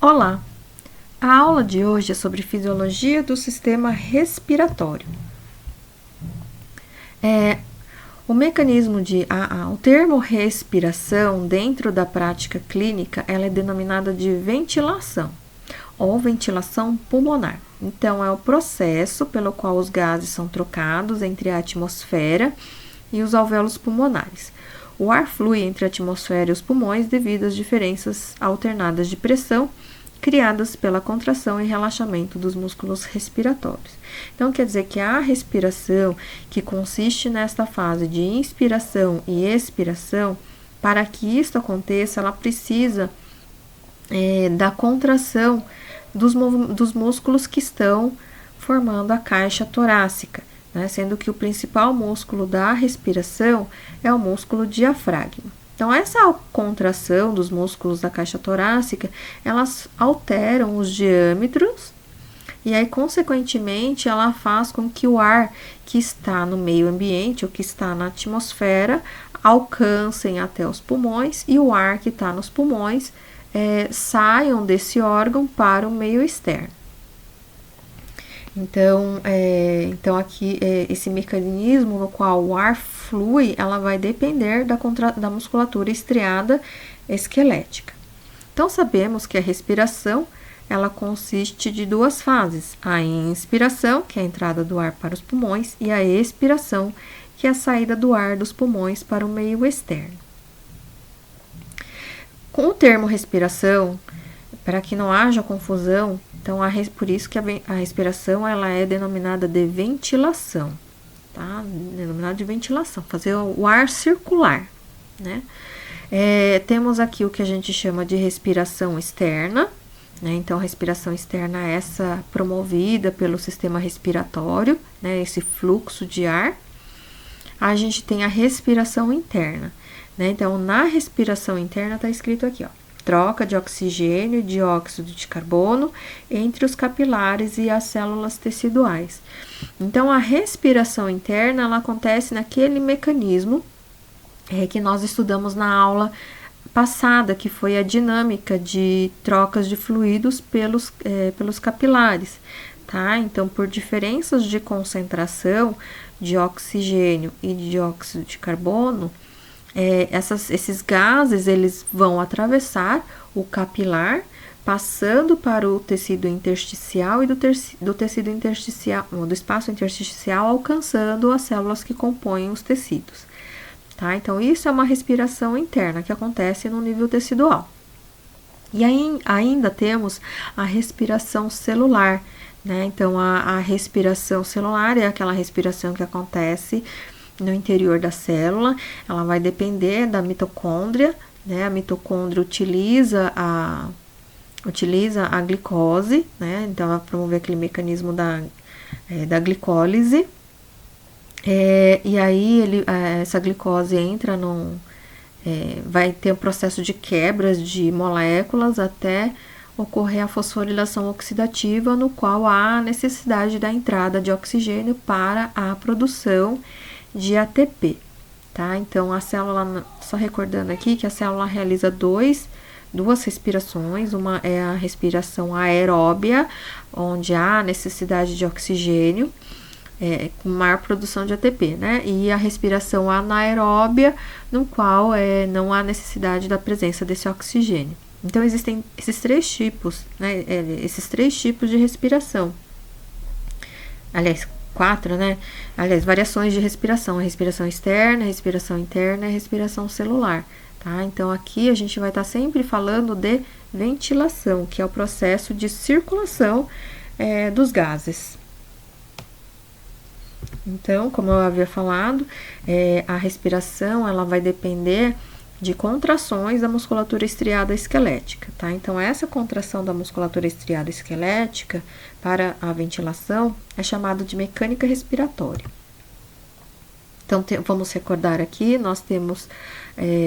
Olá! A aula de hoje é sobre fisiologia do sistema respiratório. O mecanismo o termo respiração, dentro da prática clínica, ela é denominada de ventilação ou ventilação pulmonar. Então, é o processo pelo qual os gases são trocados entre a atmosfera e os alvéolos pulmonares. O ar flui entre a atmosfera e os pulmões devido às diferenças alternadas de pressão criadas pela contração e relaxamento dos músculos respiratórios. Então, quer dizer que a respiração, que consiste nesta fase de inspiração e expiração, para que isso aconteça, ela precisa da contração dos músculos que estão formando a caixa torácica, né? Sendo que o principal músculo da respiração é o músculo diafragma. Então, essa contração dos músculos da caixa torácica, elas alteram os diâmetros e aí, consequentemente, ela faz com que o ar que está no meio ambiente, ou que está na atmosfera, alcancem até os pulmões e o ar que está nos pulmões saiam desse órgão para o meio externo. Então aqui, esse mecanismo no qual o ar flui, ela vai depender da musculatura estriada esquelética. Então, sabemos que a respiração, ela consiste de duas fases: a inspiração, que é a entrada do ar para os pulmões, e a expiração, que é a saída do ar dos pulmões para o meio externo. Com o termo respiração, para que não haja confusão, então, por isso que a respiração, ela é denominada de ventilação, tá? Denominada de ventilação, fazer o ar circular, né? Temos aqui o que a gente chama de respiração externa, né? Então, a respiração externa é essa promovida pelo sistema respiratório, né? Esse fluxo de ar. A gente tem a respiração interna, né? Então, na respiração interna, tá escrito aqui, ó: troca de oxigênio e dióxido de carbono entre os capilares e as células teciduais. Então, a respiração interna, ela acontece naquele mecanismo que nós estudamos na aula passada, que foi a dinâmica de trocas de fluidos pelos capilares, tá? Então, por diferenças de concentração de oxigênio e de dióxido de carbono, esses gases, eles vão atravessar o capilar, passando para o tecido intersticial e do tecido intersticial, do espaço intersticial, alcançando as células que compõem os tecidos, tá? Então, isso é uma respiração interna que acontece no nível tecidual. E aí, ainda temos a respiração celular, né? Então, a respiração celular é aquela respiração que acontece no interior da célula. Ela vai depender da mitocôndria, né? A mitocôndria utiliza a glicose, né? Então, ela promove aquele mecanismo da glicólise. E aí, essa glicose entra vai ter um processo de quebras de moléculas até ocorrer a fosforilação oxidativa, no qual há necessidade da entrada de oxigênio para a produção de ATP, tá? Então, a célula, só recordando aqui que a célula realiza duas respirações. Uma é a respiração aeróbia, onde há necessidade de oxigênio, com maior produção de ATP, né? E a respiração anaeróbia, no qual não há necessidade da presença desse oxigênio. Então, existem esses três tipos, né? Esses três tipos de respiração. Aliás, 4, né? Aliás, variações de respiração: a respiração externa, a respiração interna e a respiração celular, tá? Então, aqui a gente vai estar sempre falando de ventilação, que é o processo de circulação dos gases. Então, como eu havia falado, a respiração, ela vai depender de contrações da musculatura estriada esquelética, tá? Então, essa contração da musculatura estriada esquelética para a ventilação é chamada de mecânica respiratória. Então, vamos recordar aqui, nós temos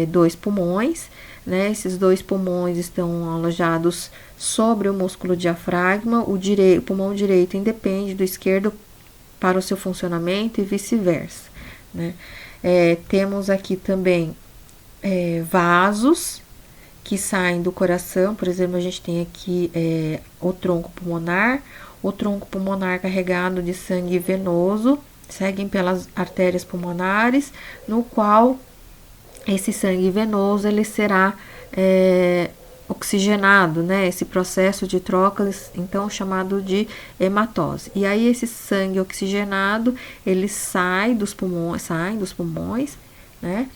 2 pulmões, né? Esses 2 pulmões estão alojados sobre o músculo diafragma. O pulmão direito independe do esquerdo para o seu funcionamento e vice-versa, né? Temos aqui também vasos que saem do coração. Por exemplo, a gente tem aqui o tronco pulmonar. O tronco pulmonar carregado de sangue venoso, seguem pelas artérias pulmonares, no qual esse sangue venoso ele será oxigenado, né? Esse processo de trocas, então chamado de hematose. E aí esse sangue oxigenado ele saem dos pulmões, né?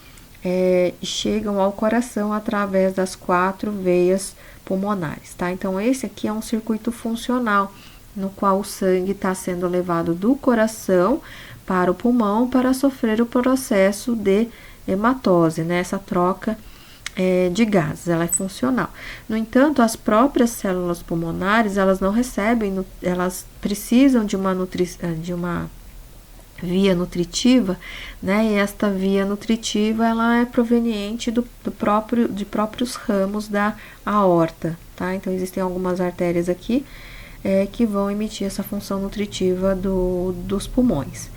E chegam ao coração através das 4 veias pulmonares, tá? Então esse aqui é um circuito funcional, no qual o sangue está sendo levado do coração para o pulmão para sofrer o processo de hematose, né? Essa troca de gases, ela é funcional. No entanto, as próprias células pulmonares, elas não recebem, elas precisam de uma via nutritiva, né? E esta via nutritiva, ela é proveniente de próprios ramos da aorta, tá? Então, existem algumas artérias aqui que vão emitir essa função nutritiva dos pulmões.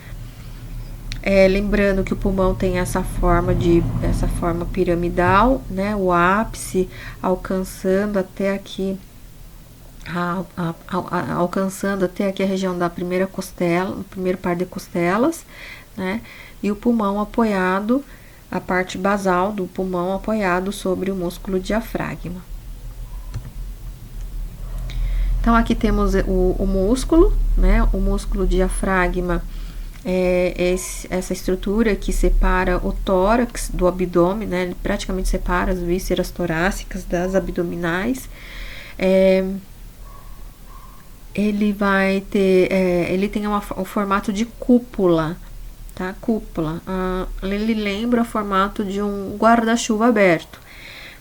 Lembrando que o pulmão tem essa forma piramidal, né? O ápice alcançando até aqui a região da primeira costela, o primeiro par de costelas, né? E o pulmão apoiado, a parte basal do pulmão apoiado sobre o músculo diafragma. Então, aqui temos o músculo, né? O músculo diafragma é essa estrutura que separa o tórax do abdômen, né? Ele praticamente separa as vísceras torácicas das abdominais. Ele tem o formato de cúpula, tá? Cúpula. Ele lembra o formato de um guarda-chuva aberto,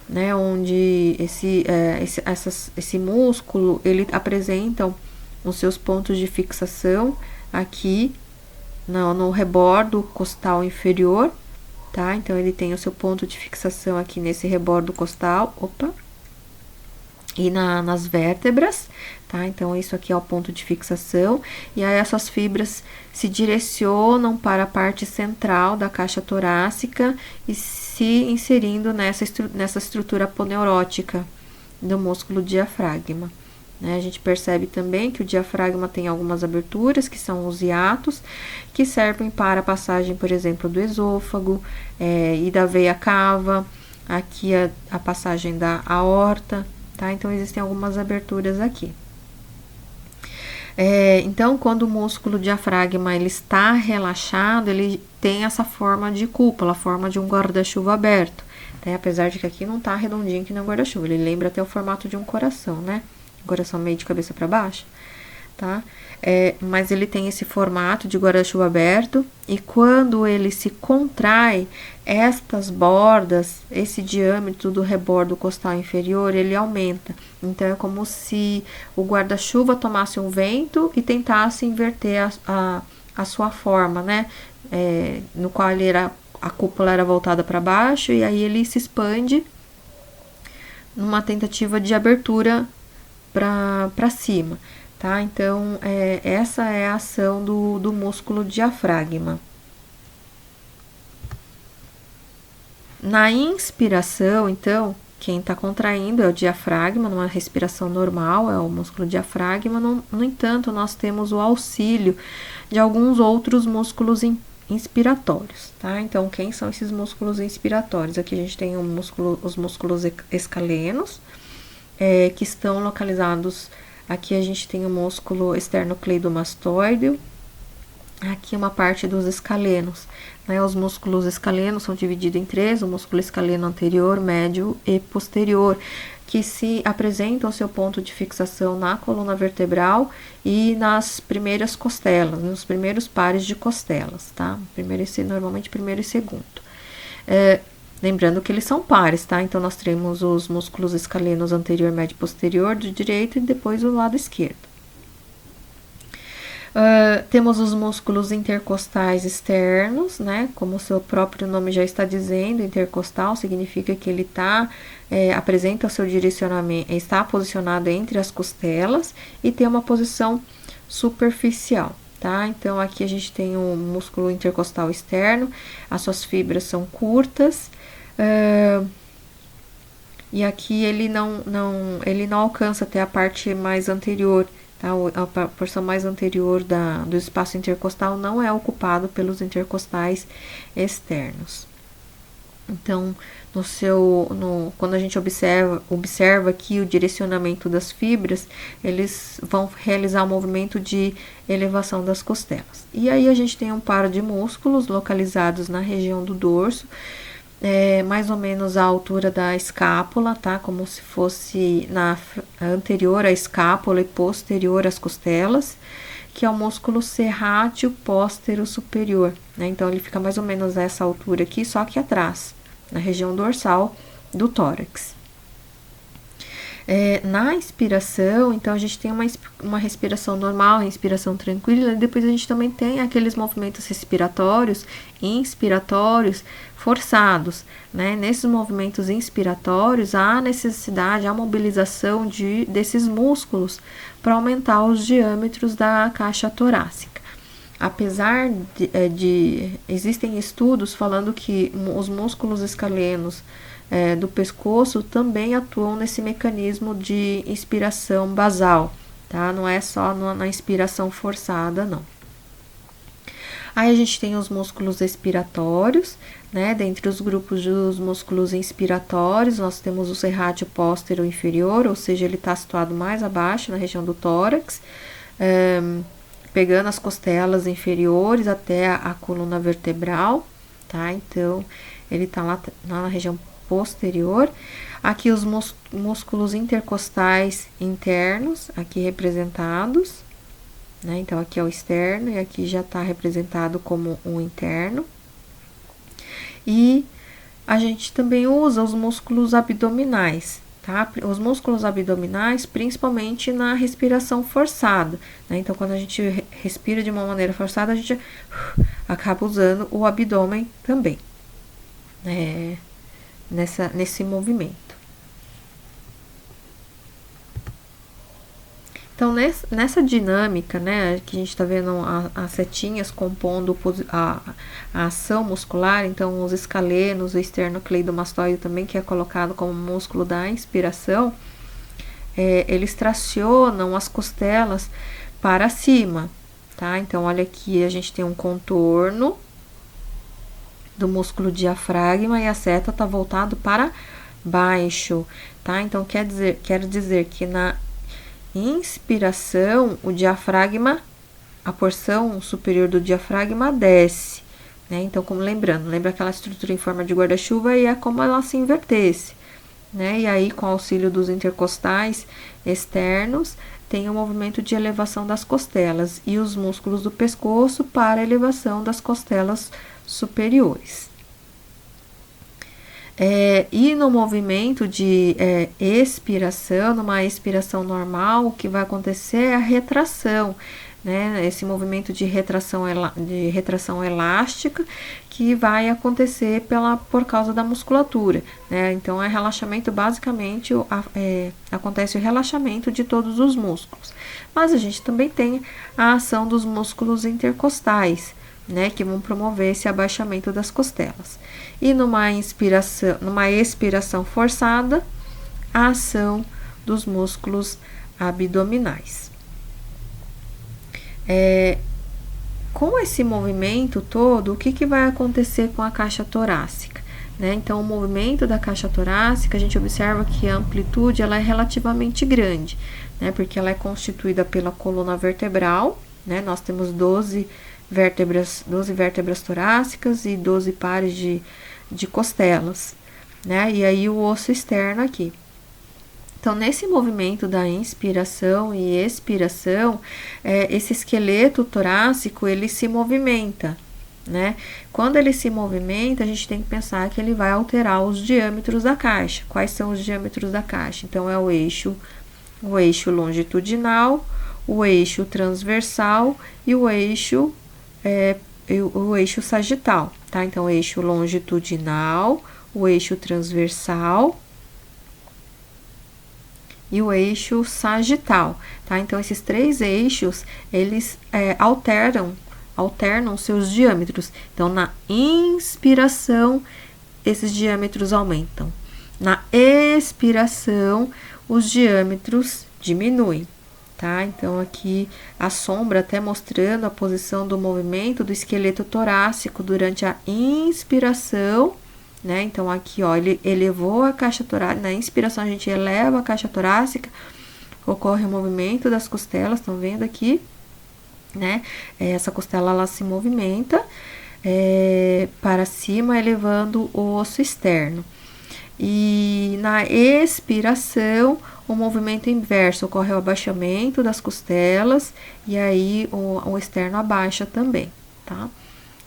né? Onde esse músculo, ele apresenta os seus pontos de fixação aqui no rebordo costal inferior, tá? Então, ele tem o seu ponto de fixação aqui nesse rebordo costal, e nas vértebras, tá? Então, isso aqui é o ponto de fixação, e aí essas fibras se direcionam para a parte central da caixa torácica e se inserindo nessa estrutura aponeurótica do músculo diafragma. A gente percebe também que o diafragma tem algumas aberturas, que são os hiatos, que servem para a passagem, por exemplo, do esôfago e da veia cava, aqui a passagem da aorta, tá? Então, existem algumas aberturas aqui. Então, quando o músculo diafragma ele está relaxado, ele tem essa forma de cúpula, a forma de um guarda-chuva aberto, né? Apesar de que aqui não está redondinho que não é guarda-chuva, ele lembra até o formato de um coração, né? Coração meio de cabeça para baixo, tá? Mas ele tem esse formato de guarda-chuva aberto, e quando ele se contrai, estas bordas, esse diâmetro do rebordo costal inferior, ele aumenta. Então, é como se o guarda-chuva tomasse um vento e tentasse inverter a sua forma, né? No qual a cúpula era voltada para baixo, e aí ele se expande numa tentativa de abertura para cima, tá? Então, essa é a ação do músculo diafragma. Na inspiração, então, quem está contraindo é o diafragma, numa respiração normal, é o músculo diafragma. No entanto, nós temos o auxílio de alguns outros músculos inspiratórios, tá? Então, quem são esses músculos inspiratórios? Aqui a gente tem os músculos escalenos, que estão localizados. Aqui a gente tem o músculo esternocleidomastoideo, aqui uma parte dos escalenos, né? Os músculos escalenos são divididos em 3, o músculo escaleno anterior, médio e posterior, que se apresentam seu ponto de fixação na coluna vertebral e nas primeiras costelas, nos primeiros pares de costelas, tá? Normalmente primeiro e segundo. Lembrando que eles são pares, tá? Então, nós temos os músculos escalenos anterior, médio e posterior do direito, e depois o lado esquerdo. Temos os músculos intercostais externos, né? Como o seu próprio nome já está dizendo, intercostal significa que ele apresenta o seu direcionamento, está posicionado entre as costelas e tem uma posição superficial, tá? Então, aqui a gente tem o músculo intercostal externo, as suas fibras são curtas, e aqui ele não alcança até a parte mais anterior, tá? A porção mais anterior do espaço intercostal não é ocupado pelos intercostais externos. Então, quando a gente observa aqui o direcionamento das fibras, eles vão realizar um movimento de elevação das costelas. E aí a gente tem um par de músculos localizados na região do dorso, mais ou menos à altura da escápula, tá? Como se fosse anterior à escápula e posterior às costelas, que é o músculo serrátil póstero superior, né? Então, ele fica mais ou menos a essa altura aqui, só que atrás, na região dorsal do tórax. Na inspiração, então, a gente tem uma respiração normal, respiração tranquila, e depois a gente também tem aqueles movimentos respiratórios, inspiratórios, forçados, né? Nesses movimentos inspiratórios, há necessidade, há mobilização desses músculos para aumentar os diâmetros da caixa torácica. Apesar existem estudos falando que os músculos escalenos do pescoço também atuam nesse mecanismo de inspiração basal, tá? Não é só na inspiração forçada, não. Aí a gente tem os músculos expiratórios, né? Dentre os grupos dos músculos inspiratórios, nós temos o serrátil póstero inferior, ou seja, ele está situado mais abaixo, na região do tórax, pegando as costelas inferiores até a coluna vertebral, tá? Então, ele está lá na região posterior. Aqui os músculos intercostais internos, aqui representados, né? Então, aqui é o externo e aqui já está representado como o interno. E a gente também usa os músculos abdominais, tá? Os músculos abdominais, principalmente na respiração forçada, né? Então, quando a gente respira de uma maneira forçada, a gente acaba usando o abdômen também, nesse movimento. Então, nessa dinâmica, né, que a gente está vendo as setinhas compondo a ação muscular, então os escalenos, o esternocleidomastoide também, que é colocado como músculo da inspiração, eles tracionam as costelas para cima, tá? Então, olha aqui, a gente tem um contorno do músculo diafragma e a seta está voltado para baixo, tá? Então, quer dizer que na inspiração, o diafragma, a porção superior do diafragma desce, né? Então, lembra aquela estrutura em forma de guarda-chuva e é como ela se invertesse, né? E aí, com o auxílio dos intercostais externos, tem o movimento de elevação das costelas e os músculos do pescoço para a elevação das costelas superiores. E no movimento de expiração, numa expiração normal, o que vai acontecer é a retração, né? Esse movimento de retração elástica que vai acontecer por causa da musculatura, né? Então, relaxamento, basicamente, acontece o relaxamento de todos os músculos. Mas a gente também tem a ação dos músculos intercostais, né, que vão promover esse abaixamento das costelas. E numa expiração forçada, a ação dos músculos abdominais. Com esse movimento todo, o que vai acontecer com a caixa torácica, né? Então, o movimento da caixa torácica, a gente observa que a amplitude ela é relativamente grande, né? Porque ela é constituída pela coluna vertebral, né? Nós temos 12 vértebras torácicas e 12 pares de costelas, né? E aí o osso externo aqui. Então, nesse movimento da inspiração e expiração, esse esqueleto torácico, ele se movimenta, né? Quando ele se movimenta, a gente tem que pensar que ele vai alterar os diâmetros da caixa. Quais são os diâmetros da caixa? Então, é o eixo longitudinal, o eixo transversal e o eixo sagital, tá? Então, o eixo longitudinal, o eixo transversal e o eixo sagital, tá? Então, esses 3 eixos, eles alternam seus diâmetros. Então, na inspiração, esses diâmetros aumentam. Na expiração, os diâmetros diminuem, tá? Então, aqui a sombra até mostrando a posição do movimento do esqueleto torácico durante a inspiração, né? Então, aqui, ó, ele elevou a caixa torácica, na inspiração a gente eleva a caixa torácica, ocorre o movimento das costelas, estão vendo aqui, né? Essa costela, ela se movimenta para cima, elevando o osso externo. E na expiração, o movimento inverso, ocorre o abaixamento das costelas, e aí o externo abaixa também, tá?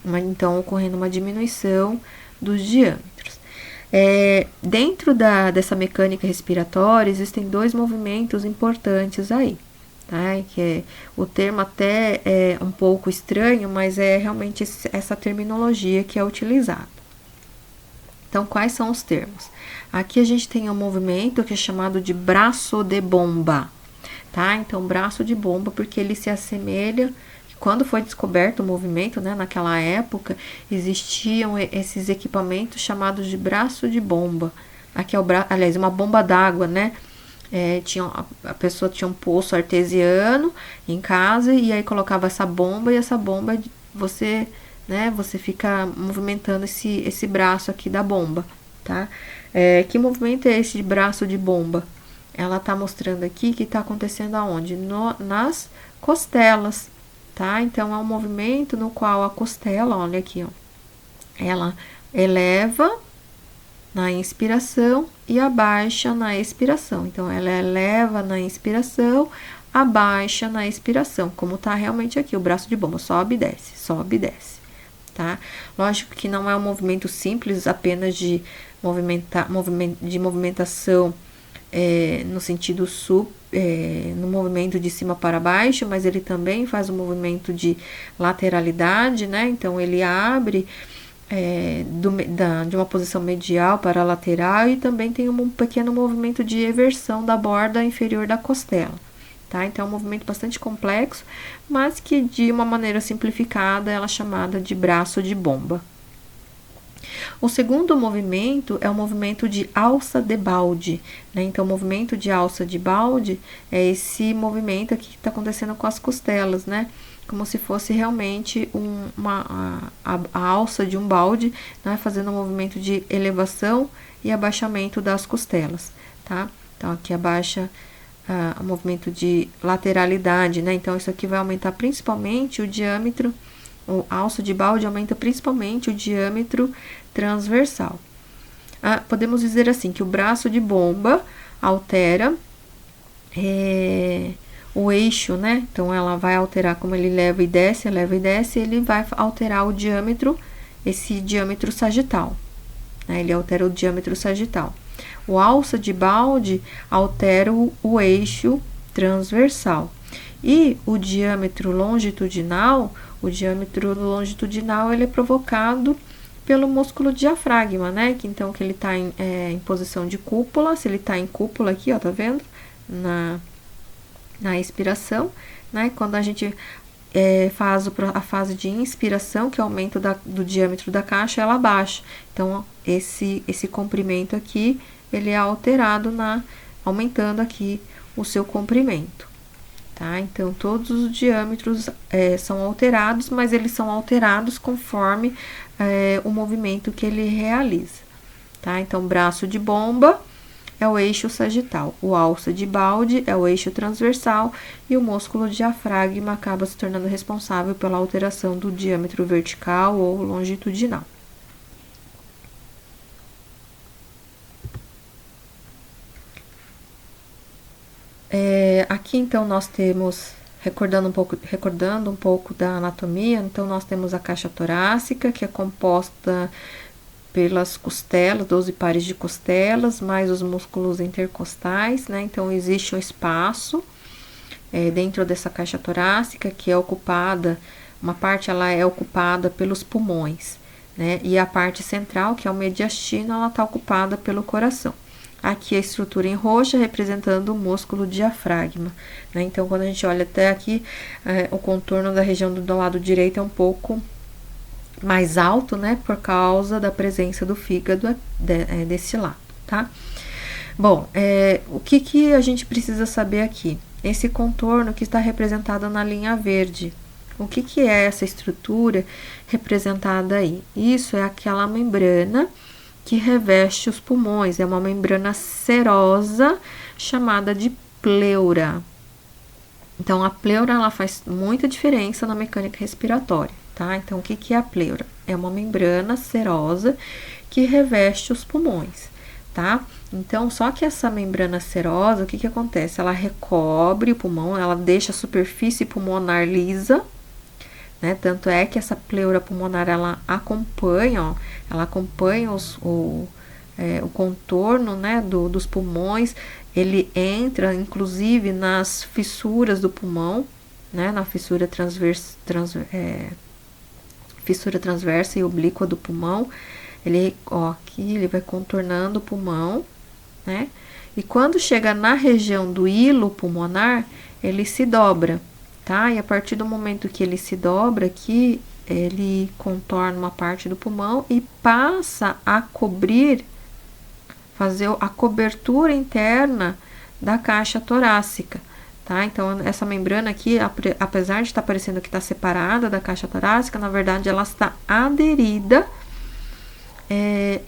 Então, ocorrendo uma diminuição dos diâmetros. Dentro dessa mecânica respiratória, existem dois movimentos importantes aí, tá? Que o termo até é um pouco estranho, mas é realmente essa terminologia que é utilizada. Então, quais são os termos? Aqui a gente tem um movimento que é chamado de braço de bomba, tá? Então, braço de bomba, porque ele se assemelha. Quando foi descoberto o movimento, né, naquela época, existiam esses equipamentos chamados de braço de bomba. Aqui é aliás, uma bomba d'água, né? A pessoa tinha um poço artesiano em casa e aí colocava essa bomba, e essa bomba você fica movimentando esse braço aqui da bomba, tá? Que movimento é esse de braço de bomba? Ela tá mostrando aqui que tá acontecendo aonde? Nas costelas, tá? Então, é um movimento no qual a costela, olha aqui, ó, ela eleva na inspiração e abaixa na expiração. Então, ela eleva na inspiração, abaixa na expiração, como tá realmente aqui, o braço de bomba, sobe e desce, sobe e desce. Tá? Lógico que não é um movimento simples apenas de movimentação no sentido no movimento de cima para baixo, mas ele também faz um movimento de lateralidade, né? Então, ele abre de uma posição medial para a lateral e também tem um pequeno movimento de eversão da borda inferior da costela. Tá? Então, é um movimento bastante complexo, mas que de uma maneira simplificada ela é chamada de braço de bomba. O segundo movimento é o movimento de alça de balde, né? Então, o movimento de alça de balde é esse movimento aqui que está acontecendo com as costelas, né? Como se fosse realmente a alça de um balde, né? Fazendo um movimento de elevação e abaixamento das costelas, tá? Então, aqui abaixa o movimento de lateralidade, né? Então, isso aqui vai aumentar principalmente o diâmetro, a alça de balde aumenta principalmente o diâmetro transversal. Podemos dizer assim, que o braço de bomba altera o eixo, né? Então, ela vai alterar como ele eleva e desce, ele vai alterar o diâmetro, esse diâmetro sagital, né? Ele altera o diâmetro sagital. O alça de balde altera o eixo transversal. E o diâmetro longitudinal ele é provocado pelo músculo diafragma, né? Então, que ele tá em posição de cúpula, se ele tá em cúpula aqui, ó, tá vendo? Na expiração, né? Quando a gente faz a fase de inspiração, que é o aumento do diâmetro da caixa, ela baixa. Então, esse comprimento aqui, ele é alterado aumentando aqui o seu comprimento, tá? Então, todos os diâmetros são alterados, mas eles são alterados conforme o movimento que ele realiza, tá? Então, braço de bomba é o eixo sagital, o alça de balde é o eixo transversal e o músculo diafragma acaba se tornando responsável pela alteração do diâmetro vertical ou longitudinal. Aqui, então, nós temos, recordando um pouco da anatomia, então, nós temos a caixa torácica, que é composta pelas costelas, 12 pares de costelas, mais os músculos intercostais, né? Então, existe um espaço dentro dessa caixa torácica que é ocupada, uma parte ela é ocupada pelos pulmões, né? E a parte central, que é o mediastino, ela está ocupada pelo coração. Aqui a estrutura em roxa representando o músculo diafragma, né? Então, quando a gente olha até aqui, o contorno da região do lado direito é um pouco mais alto, né? Por causa da presença do fígado desse lado. tá? Bom, o que a gente precisa saber aqui? Esse contorno que está representado na linha verde. O que é essa estrutura representada aí? Isso é aquela membrana que reveste os pulmões, é uma membrana serosa chamada de pleura. Então, a pleura ela faz muita diferença na mecânica respiratória, tá? Então, o que é a pleura? É uma membrana serosa que reveste os pulmões, tá? Então, só que essa membrana serosa, o que acontece? Ela recobre o pulmão, ela deixa a superfície pulmonar lisa, né? Tanto é que essa pleura pulmonar, ela acompanha, ó, ela acompanha o contorno, né, dos pulmões, ele entra, inclusive, nas fissuras do pulmão, né, na fissura transversa e oblíqua do pulmão. Ele, ó, aqui ele vai contornando o pulmão, né, e quando chega na região do hilo pulmonar, ele se dobra, tá? E a partir do momento que ele se dobra aqui, ele contorna uma parte do pulmão e passa a cobrir, fazer a cobertura interna da caixa torácica, tá? Então, essa membrana aqui, apesar de estar parecendo que está separada da caixa torácica, na verdade, ela está aderida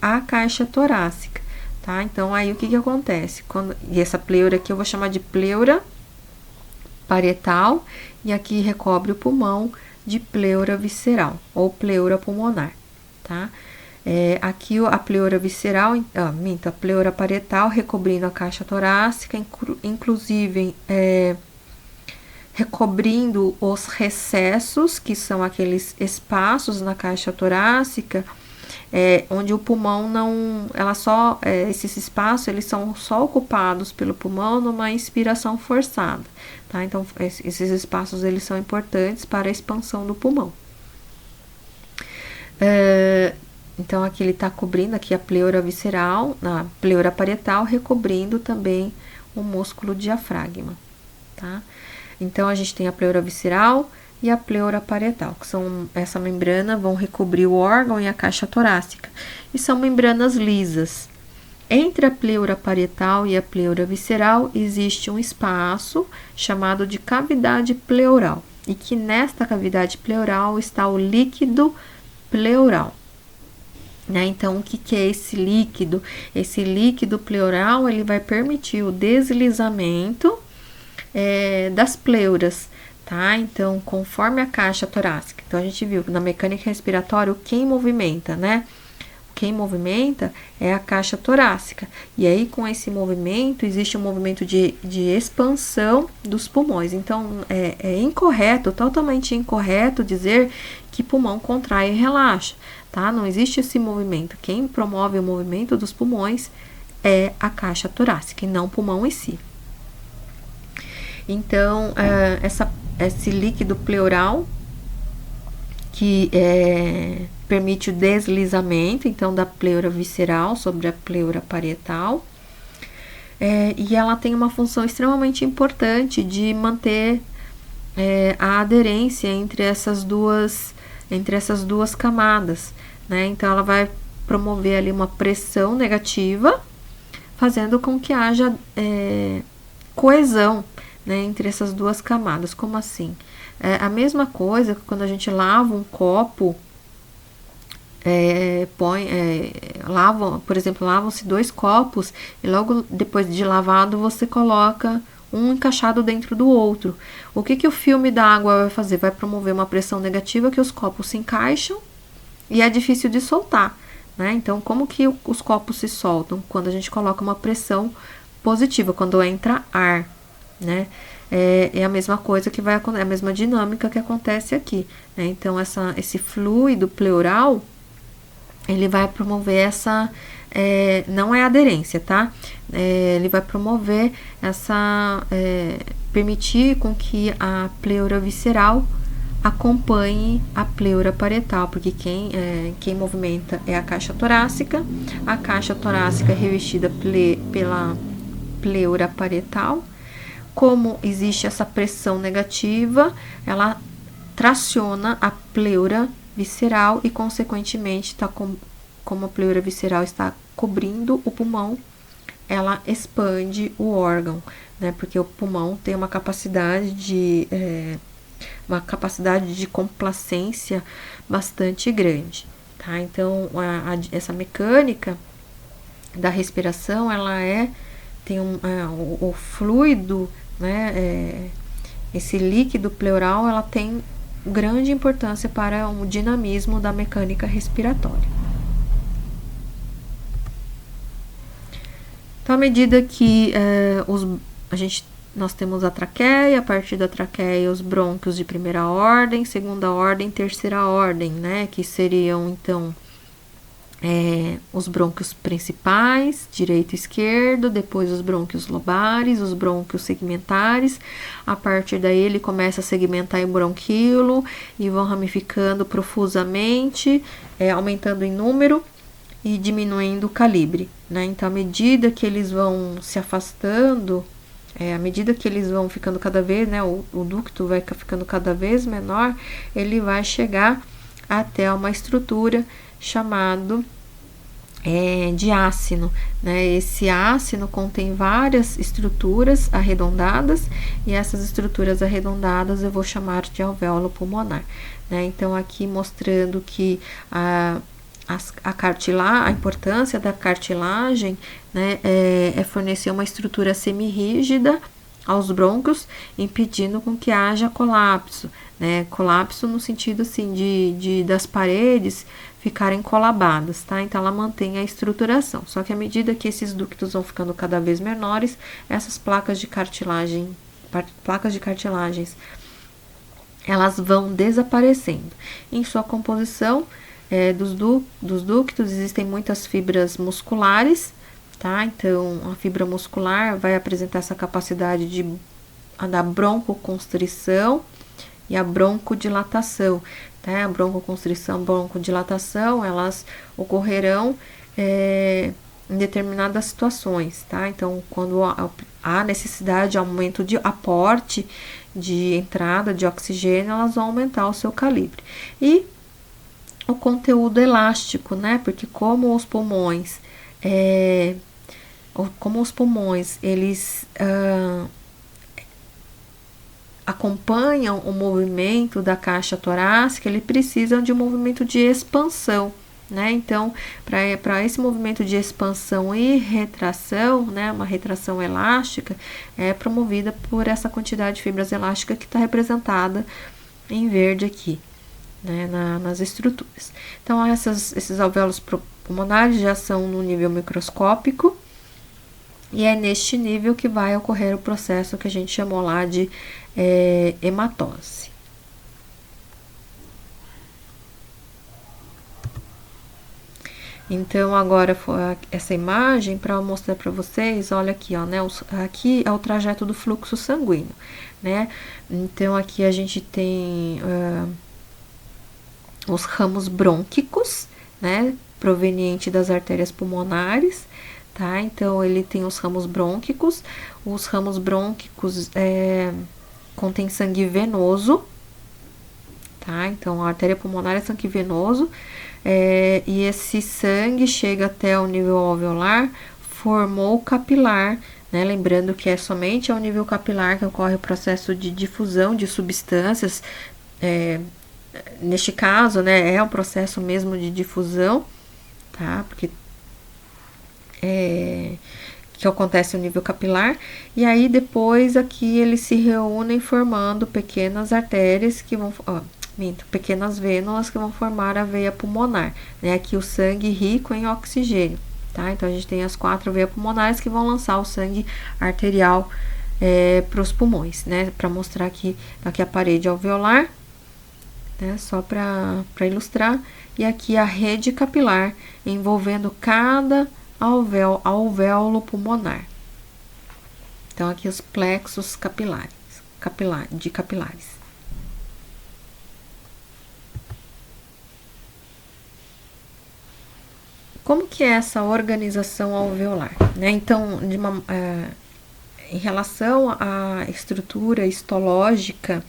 à caixa torácica, tá? Então, aí, o que acontece? E essa pleura aqui eu vou chamar de pleura parietal, e aqui recobre o pulmão de pleura visceral, ou pleura pulmonar, tá? Aqui a pleura visceral, a pleura parietal recobrindo a caixa torácica, inclusive recobrindo os recessos, que são aqueles espaços na caixa torácica, onde o pulmão não, esses espaços, eles são só ocupados pelo pulmão numa inspiração forçada, tá? Então, esses espaços, eles são importantes para a expansão do pulmão. Então, aqui ele está cobrindo aqui a pleura visceral, a pleura parietal, recobrindo também o músculo diafragma, tá? Então, a gente tem a pleura visceral e a pleura parietal, que são essa membrana, vão recobrir o órgão e a caixa torácica, e são membranas lisas. Entre a pleura parietal e a pleura visceral existe um espaço chamado de cavidade pleural, e que nesta cavidade pleural está o líquido pleural. Né? Então, o que é esse líquido? Esse líquido pleural, ele vai permitir o deslizamento das pleuras, tá? Então, conforme a caixa torácica. Então, a gente viu que na mecânica respiratória, quem movimenta, né? Quem movimenta é a caixa torácica. E aí, com esse movimento, existe um movimento de expansão dos pulmões. Então, é incorreto, totalmente incorreto dizer que pulmão contrai e relaxa, tá? Não existe esse movimento. Quem promove o movimento dos pulmões é a caixa torácica e não o pulmão em si. Então, esse líquido pleural que permite o deslizamento, então, da pleura visceral sobre a pleura parietal, e ela tem uma função extremamente importante de manter a aderência entre essas duas camadas, né? Então, ela vai promover ali uma pressão negativa, fazendo com que haja coesão, né, entre essas duas camadas. Como assim? A mesma coisa que quando a gente lava um copo, por exemplo, lavam-se 2 copos e logo depois de lavado você coloca um encaixado dentro do outro. O que o filme da água vai fazer? Vai promover uma pressão negativa que os copos se encaixam e é difícil de soltar, né? Então, como que os copos se soltam? Quando a gente coloca uma pressão positiva, quando entra ar, né? É a mesma coisa que vai acontecer, a mesma dinâmica que acontece aqui, né? Então, esse fluido pleural, ele vai promover não é aderência, tá? Ele vai promover permitir com que a pleura visceral acompanhe a pleura parietal, porque quem movimenta é a caixa torácica é revestida pela pleura parietal. Como existe essa pressão negativa, ela traciona a pleura visceral e, consequentemente, está como a pleura visceral está cobrindo o pulmão, ela expande o órgão, né? Porque o pulmão tem uma capacidade de complacência bastante grande, tá? Então, essa mecânica da respiração, ela tem o fluido, né? Esse líquido pleural, ela tem grande importância para o dinamismo da mecânica respiratória. Então, à medida que nós temos a traqueia, a partir da traqueia os brônquios de primeira ordem, segunda ordem, terceira ordem, né? Que seriam, então, os brônquios principais, direito e esquerdo, depois os brônquios lobares, os brônquios segmentares. A partir daí ele começa a segmentar em bronquíolo e vão ramificando profusamente, aumentando em número e diminuindo o calibre, né? Então, à medida que eles vão se afastando, à medida que eles vão ficando cada vez, né, o ducto vai ficando cada vez menor, ele vai chegar até uma estrutura chamado diácino, né? Esse ácino contém várias estruturas arredondadas e essas estruturas arredondadas eu vou chamar de alvéolo pulmonar, né? Então, aqui mostrando que a importância da cartilagem, né, é fornecer uma estrutura semirrígida aos brônquios, impedindo com que haja colapso, né? Colapso no sentido assim das paredes ficarem colabadas, tá? Então ela mantém a estruturação. Só que à medida que esses ductos vão ficando cada vez menores, essas placas de cartilagens, elas vão desaparecendo. Em sua composição dos ductos existem muitas fibras musculares, tá? Então a fibra muscular vai apresentar essa capacidade da broncoconstrição e a broncodilatação, tá? A broncoconstrição, broncodilatação, elas ocorrerão em determinadas situações, tá? Então, quando há necessidade de aumento de aporte de entrada de oxigênio, elas vão aumentar o seu calibre. E o conteúdo elástico, né? Porque como os pulmões, eles acompanham o movimento da caixa torácica, eles precisam de um movimento de expansão, né? Então, para esse movimento de expansão e retração, né, uma retração elástica, é promovida por essa quantidade de fibras elásticas que está representada em verde aqui, né, nas estruturas. Então, esses alvéolos pulmonares já são no nível microscópico, e é neste nível que vai ocorrer o processo que a gente chamou lá de hematose. Então, agora essa imagem para mostrar para vocês, olha aqui, ó, né? Aqui é o trajeto do fluxo sanguíneo, né? Então, aqui a gente tem os ramos brônquicos, né? Proveniente das artérias pulmonares, tá? Então, ele tem os ramos brônquicos. Os ramos brônquicos contém sangue venoso, tá? Então, a artéria pulmonar é sangue venoso. E esse sangue chega até o nível alveolar, formou capilar, né? Lembrando que é somente ao nível capilar que ocorre o processo de difusão de substâncias. Neste caso, né, é um processo mesmo de difusão, tá? Porque que acontece no nível capilar, e aí depois aqui eles se reúnem formando pequenas artérias que vão... pequenas vênulas que vão formar a veia pulmonar, né? Aqui o sangue rico em oxigênio, tá? Então a gente tem as 4 veias pulmonares que vão lançar o sangue arterial para os pulmões, né? Para mostrar aqui a parede alveolar, né? Só para ilustrar, e aqui a rede capilar envolvendo cada alvéolo pulmonar. Então aqui os plexos capilares. Como que é essa organização alveolar, né? Então, em relação à estrutura histológica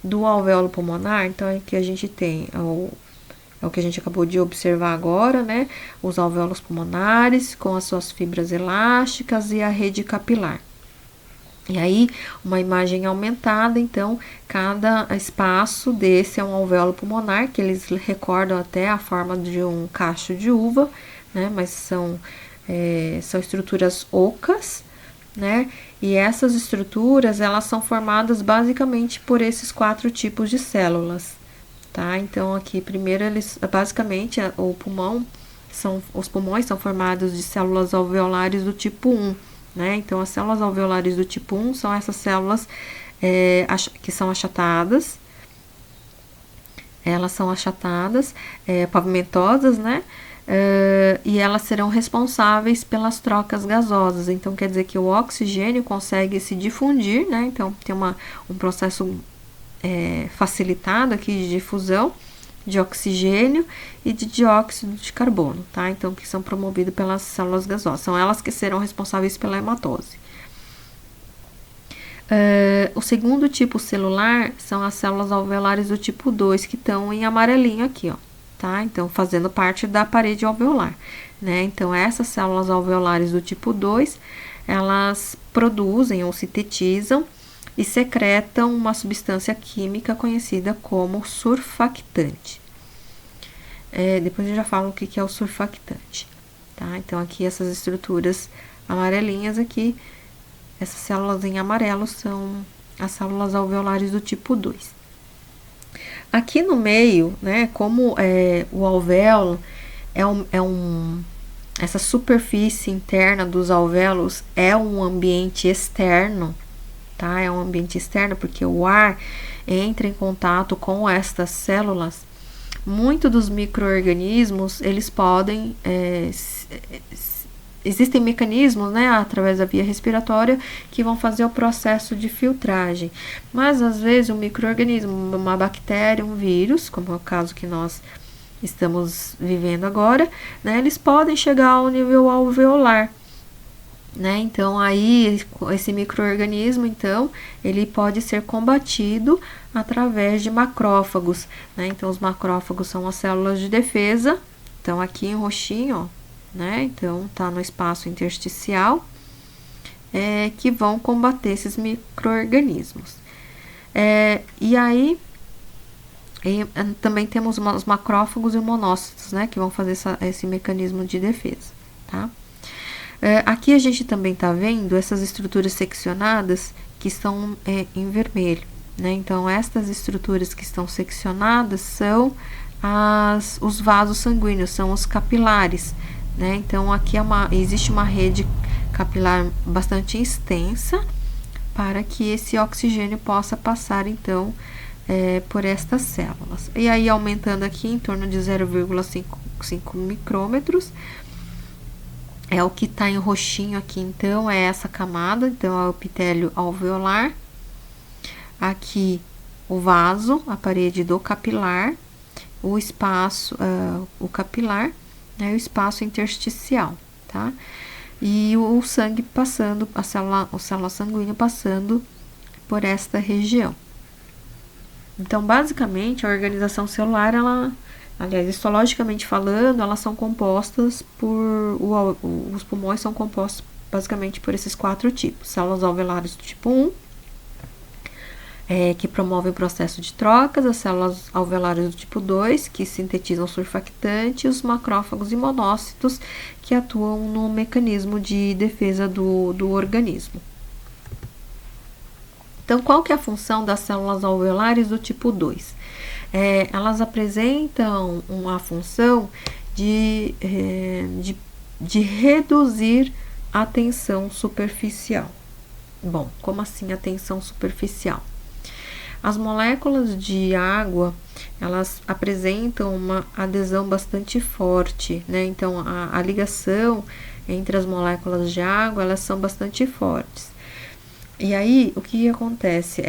do alvéolo pulmonar, então aqui a gente tem é o que a gente acabou de observar agora, né? Os alvéolos pulmonares com as suas fibras elásticas e a rede capilar. E aí, uma imagem aumentada, então, cada espaço desse é um alvéolo pulmonar, que eles recordam até a forma de um cacho de uva, né? Mas são estruturas ocas, né? E essas estruturas, elas são formadas basicamente por esses 4 tipos de células, tá? Então, aqui, primeiro, basicamente, os pulmões são formados de células alveolares do tipo 1, né? Então, as células alveolares do tipo 1 são essas células que são achatadas. Elas são achatadas, pavimentosas, né? E elas serão responsáveis pelas trocas gasosas. Então, quer dizer que o oxigênio consegue se difundir, né? Então, tem um processo facilitado aqui de difusão de oxigênio e de dióxido de carbono, tá? Então, que são promovidos pelas células gasosas. São elas que serão responsáveis pela hematose. O segundo tipo celular são as células alveolares do tipo 2, que estão em amarelinho aqui, ó, tá? Então, fazendo parte da parede alveolar, né? Então, essas células alveolares do tipo 2, elas produzem ou sintetizam e secretam uma substância química conhecida como surfactante. Depois eu já falo o que é o surfactante, tá? Então, aqui essas estruturas amarelinhas aqui, essas células em amarelo são as células alveolares do tipo 2. Aqui no meio, né, como o alvéolo essa superfície interna dos alvéolos é um ambiente externo, tá? É um ambiente externo porque o ar entra em contato com estas células. Muitos dos micro-organismos, eles podem existem mecanismos, né, através da via respiratória, que vão fazer o processo de filtragem. Mas, às vezes, um micro-organismo, uma bactéria, um vírus, como é o caso que nós estamos vivendo agora, né, eles podem chegar ao nível alveolar, né? Então, aí, esse micro-organismo, então, ele pode ser combatido através de macrófagos, né? Então, os macrófagos são as células de defesa, então, aqui em roxinho, ó, né? Então, tá no espaço intersticial, que vão combater esses micro-organismos. E aí, também temos os macrófagos e os monócitos, né? Que vão fazer esse mecanismo de defesa, tá? Aqui a gente também tá vendo essas estruturas seccionadas que estão em vermelho, né? Então, estas estruturas que estão seccionadas são os vasos sanguíneos, são os capilares, né? Então, aqui existe uma rede capilar bastante extensa para que esse oxigênio possa passar, então, por estas células. E aí, aumentando aqui em torno de 0,5 micrômetros, é o que está em roxinho aqui, então, é essa camada, então, é o epitélio alveolar. Aqui, o vaso, a parede do capilar, o espaço, o capilar, né, o espaço intersticial, tá? E o sangue passando, a célula sanguínea passando por esta região. Então, basicamente, a organização celular, aliás, histologicamente falando, elas são compostas os pulmões são compostos basicamente por esses 4 tipos: células alveolares do tipo 1, que promovem o processo de trocas, as células alveolares do tipo 2, que sintetizam surfactante, e os macrófagos e monócitos, que atuam no mecanismo de defesa do organismo. Então, qual que é a função das células alveolares do tipo 2? Elas apresentam uma função de reduzir a tensão superficial. Bom, como assim a tensão superficial? As moléculas de água, elas apresentam uma adesão bastante forte, né? Então, a ligação entre as moléculas de água, elas são bastante fortes. E aí, o que acontece?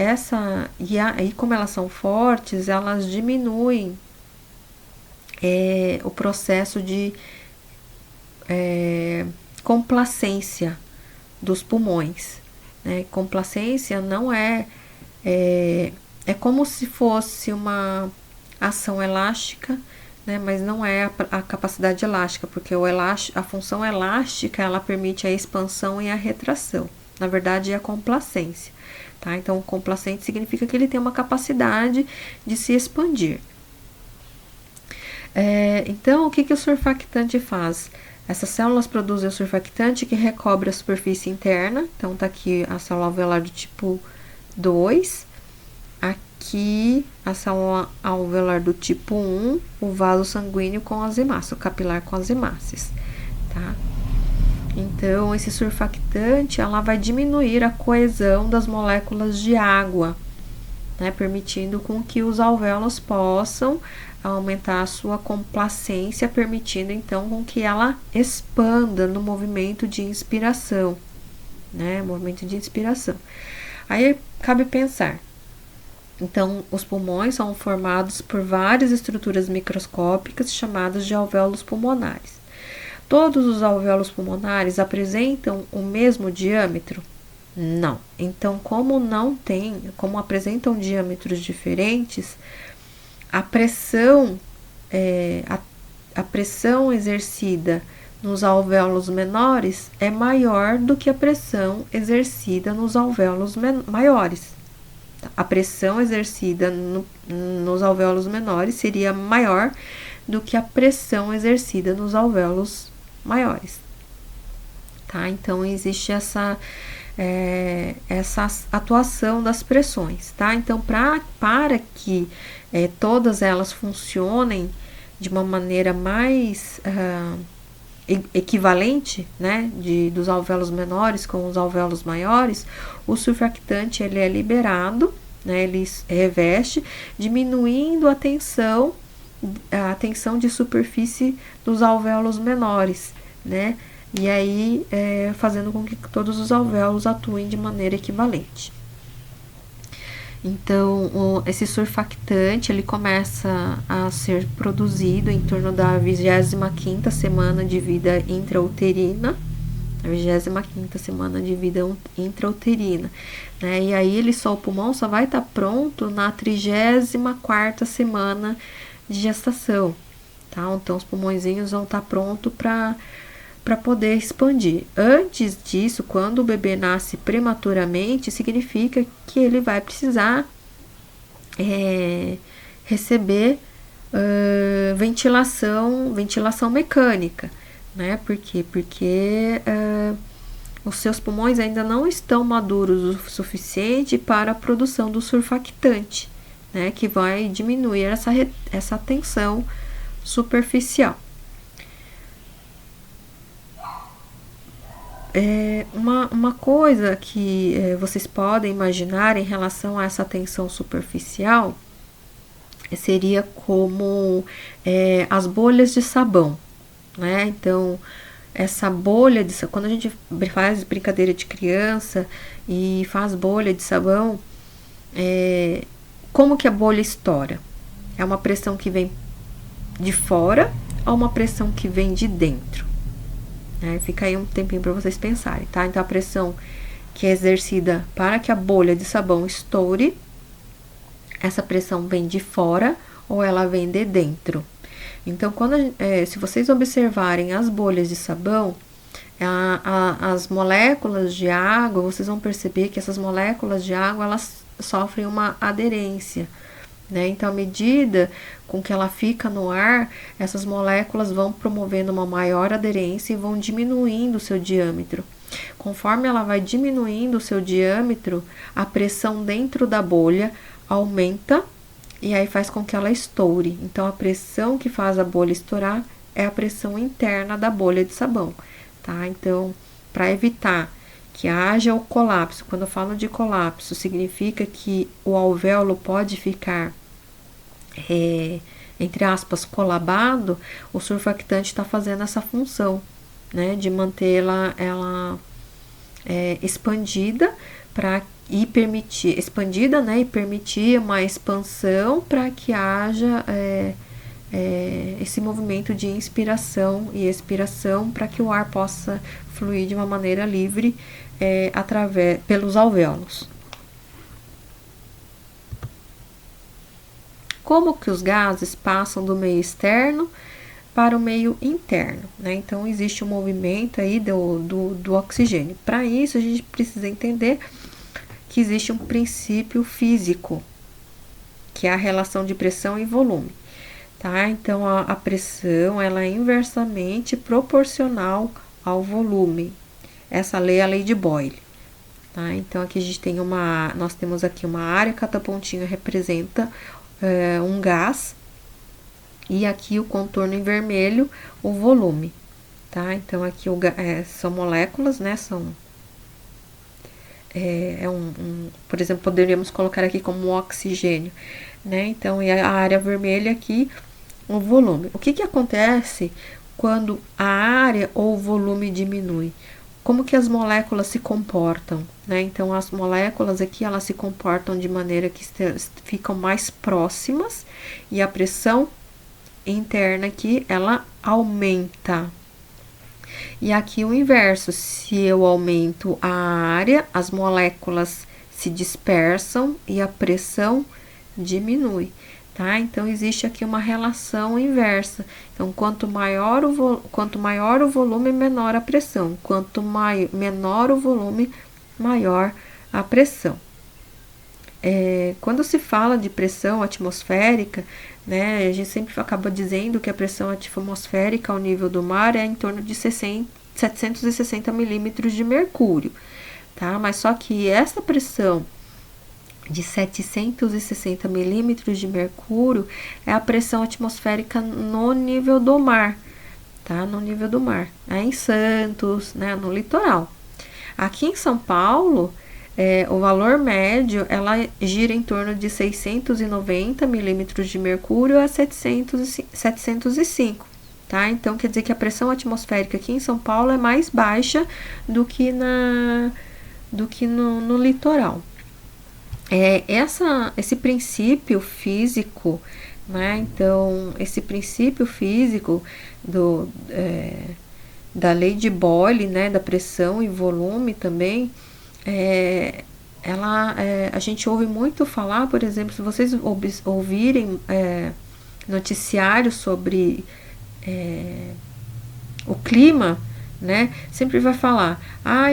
E aí, como elas são fortes, elas diminuem o processo de complacência dos pulmões, né? Complacência não é como se fosse uma ação elástica né, mas não é a capacidade elástica, porque a função elástica, ela permite a expansão e a retração. Na verdade, é a complacência, tá? Então, complacente significa que ele tem uma capacidade de se expandir. Então, o que o surfactante faz? Essas células produzem o surfactante que recobre a superfície interna. Então, tá aqui a célula alveolar do tipo 2. Aqui, a célula alveolar do tipo 1, o vaso sanguíneo com as hemácias, o capilar com as hemácias, tá? Então, esse surfactante, ela vai diminuir a coesão das moléculas de água, né? Permitindo com que os alvéolos possam aumentar a sua complacência, permitindo então com que ela expanda no movimento de inspiração, né? Movimento de inspiração. Aí cabe pensar. Então, os pulmões são formados por várias estruturas microscópicas chamadas de alvéolos pulmonares. Todos os alvéolos pulmonares apresentam o mesmo diâmetro? Não. Então, como apresentam diâmetros diferentes, a pressão exercida nos alvéolos menores é maior do que a pressão exercida nos alvéolos maiores. A pressão exercida nos alvéolos menores seria maior do que a pressão exercida nos alvéolos maiores, tá? Então, existe essa atuação das pressões, tá? Então, para que todas elas funcionem de uma maneira mais equivalente, né, dos alvéolos menores com os alvéolos maiores, o surfactante ele é liberado, né, ele reveste, diminuindo a tensão de superfície dos alvéolos menores, né, e aí fazendo com que todos os alvéolos atuem de maneira equivalente. Então, esse surfactante, ele começa a ser produzido em torno da 25ª semana de vida intrauterina, a 25ª semana de vida intrauterina, né? E aí, o pulmão só vai estar pronto na 34ª semana de gestação, tá? Então, os pulmõezinhos vão estar prontos para poder expandir. Antes disso, quando o bebê nasce prematuramente, significa que ele vai precisar receber ventilação mecânica, né? Por quê? Porque os seus pulmões ainda não estão maduros o suficiente para a produção do surfactante, né? Que vai diminuir essa tensão superficial. Uma coisa que vocês podem imaginar em relação a essa tensão superficial seria como as bolhas de sabão, né? Então, essa bolha de sabão, quando a gente faz brincadeira de criança e faz bolha de sabão, como que a bolha estoura? É uma pressão que vem de fora ou uma pressão que vem de dentro? Fica aí um tempinho para vocês pensarem, tá? Então, a pressão que é exercida para que a bolha de sabão estoure, essa pressão vem de fora ou ela vem de dentro? Então, se vocês observarem as bolhas de sabão, as moléculas de água, vocês vão perceber que essas moléculas de água, elas sofrem uma aderência, né? Então, à medida com que ela fica no ar, essas moléculas vão promovendo uma maior aderência e vão diminuindo o seu diâmetro. Conforme ela vai diminuindo o seu diâmetro, a pressão dentro da bolha aumenta e aí faz com que ela estoure. Então, a pressão que faz a bolha estourar é a pressão interna da bolha de sabão, tá? Então, para evitar que haja o colapso, quando eu falo de colapso, significa que o alvéolo pode ficar, entre aspas, colabado, o surfactante está fazendo essa função, né, de mantê-la expandida e permitir uma expansão para que haja esse movimento de inspiração e expiração para que o ar possa fluir de uma maneira livre pelos alvéolos. como que os gases passam do meio externo para o meio interno, né? Então, existe um movimento aí do oxigênio. Para isso, a gente precisa entender que existe um princípio físico, que é a relação de pressão e volume, tá? Então, a pressão, ela é inversamente proporcional ao volume. Essa lei é a lei de Boyle, tá? Então, aqui a gente tem nós temos aqui uma área, cada pontinho representa um gás, e aqui o contorno em vermelho, o volume, tá? Então, aqui são moléculas, né? Por exemplo, poderíamos colocar aqui como oxigênio, né? Então, e a área vermelha aqui, o volume. O que acontece quando a área ou o volume diminui? Como que as moléculas se comportam, né? Então, as moléculas aqui, elas se comportam de maneira que ficam mais próximas, e a pressão interna aqui, ela aumenta. E aqui o inverso, se eu aumento a área, as moléculas se dispersam e a pressão diminui, tá? Então, existe aqui uma relação inversa. Então, quanto maior o volume, menor a pressão. Quanto menor o volume, maior a pressão. Quando se fala de pressão atmosférica, né, a gente sempre acaba dizendo que a pressão atmosférica ao nível do mar é em torno de 760 milímetros de mercúrio, tá? Mas só que essa pressão de 760 milímetros de mercúrio é a pressão atmosférica no nível do mar, tá? No nível do mar, em Santos, né, no litoral. Aqui em São Paulo, o valor médio, ela gira em torno de 690 milímetros de mercúrio a 705, tá? Então, quer dizer que a pressão atmosférica aqui em São Paulo é mais baixa do que no litoral. Esse princípio físico, né? Então, esse princípio físico da lei de Boyle, né? Da pressão e volume também, a gente ouve muito falar, por exemplo, se vocês ouvirem noticiários sobre o clima, né, sempre vai falar,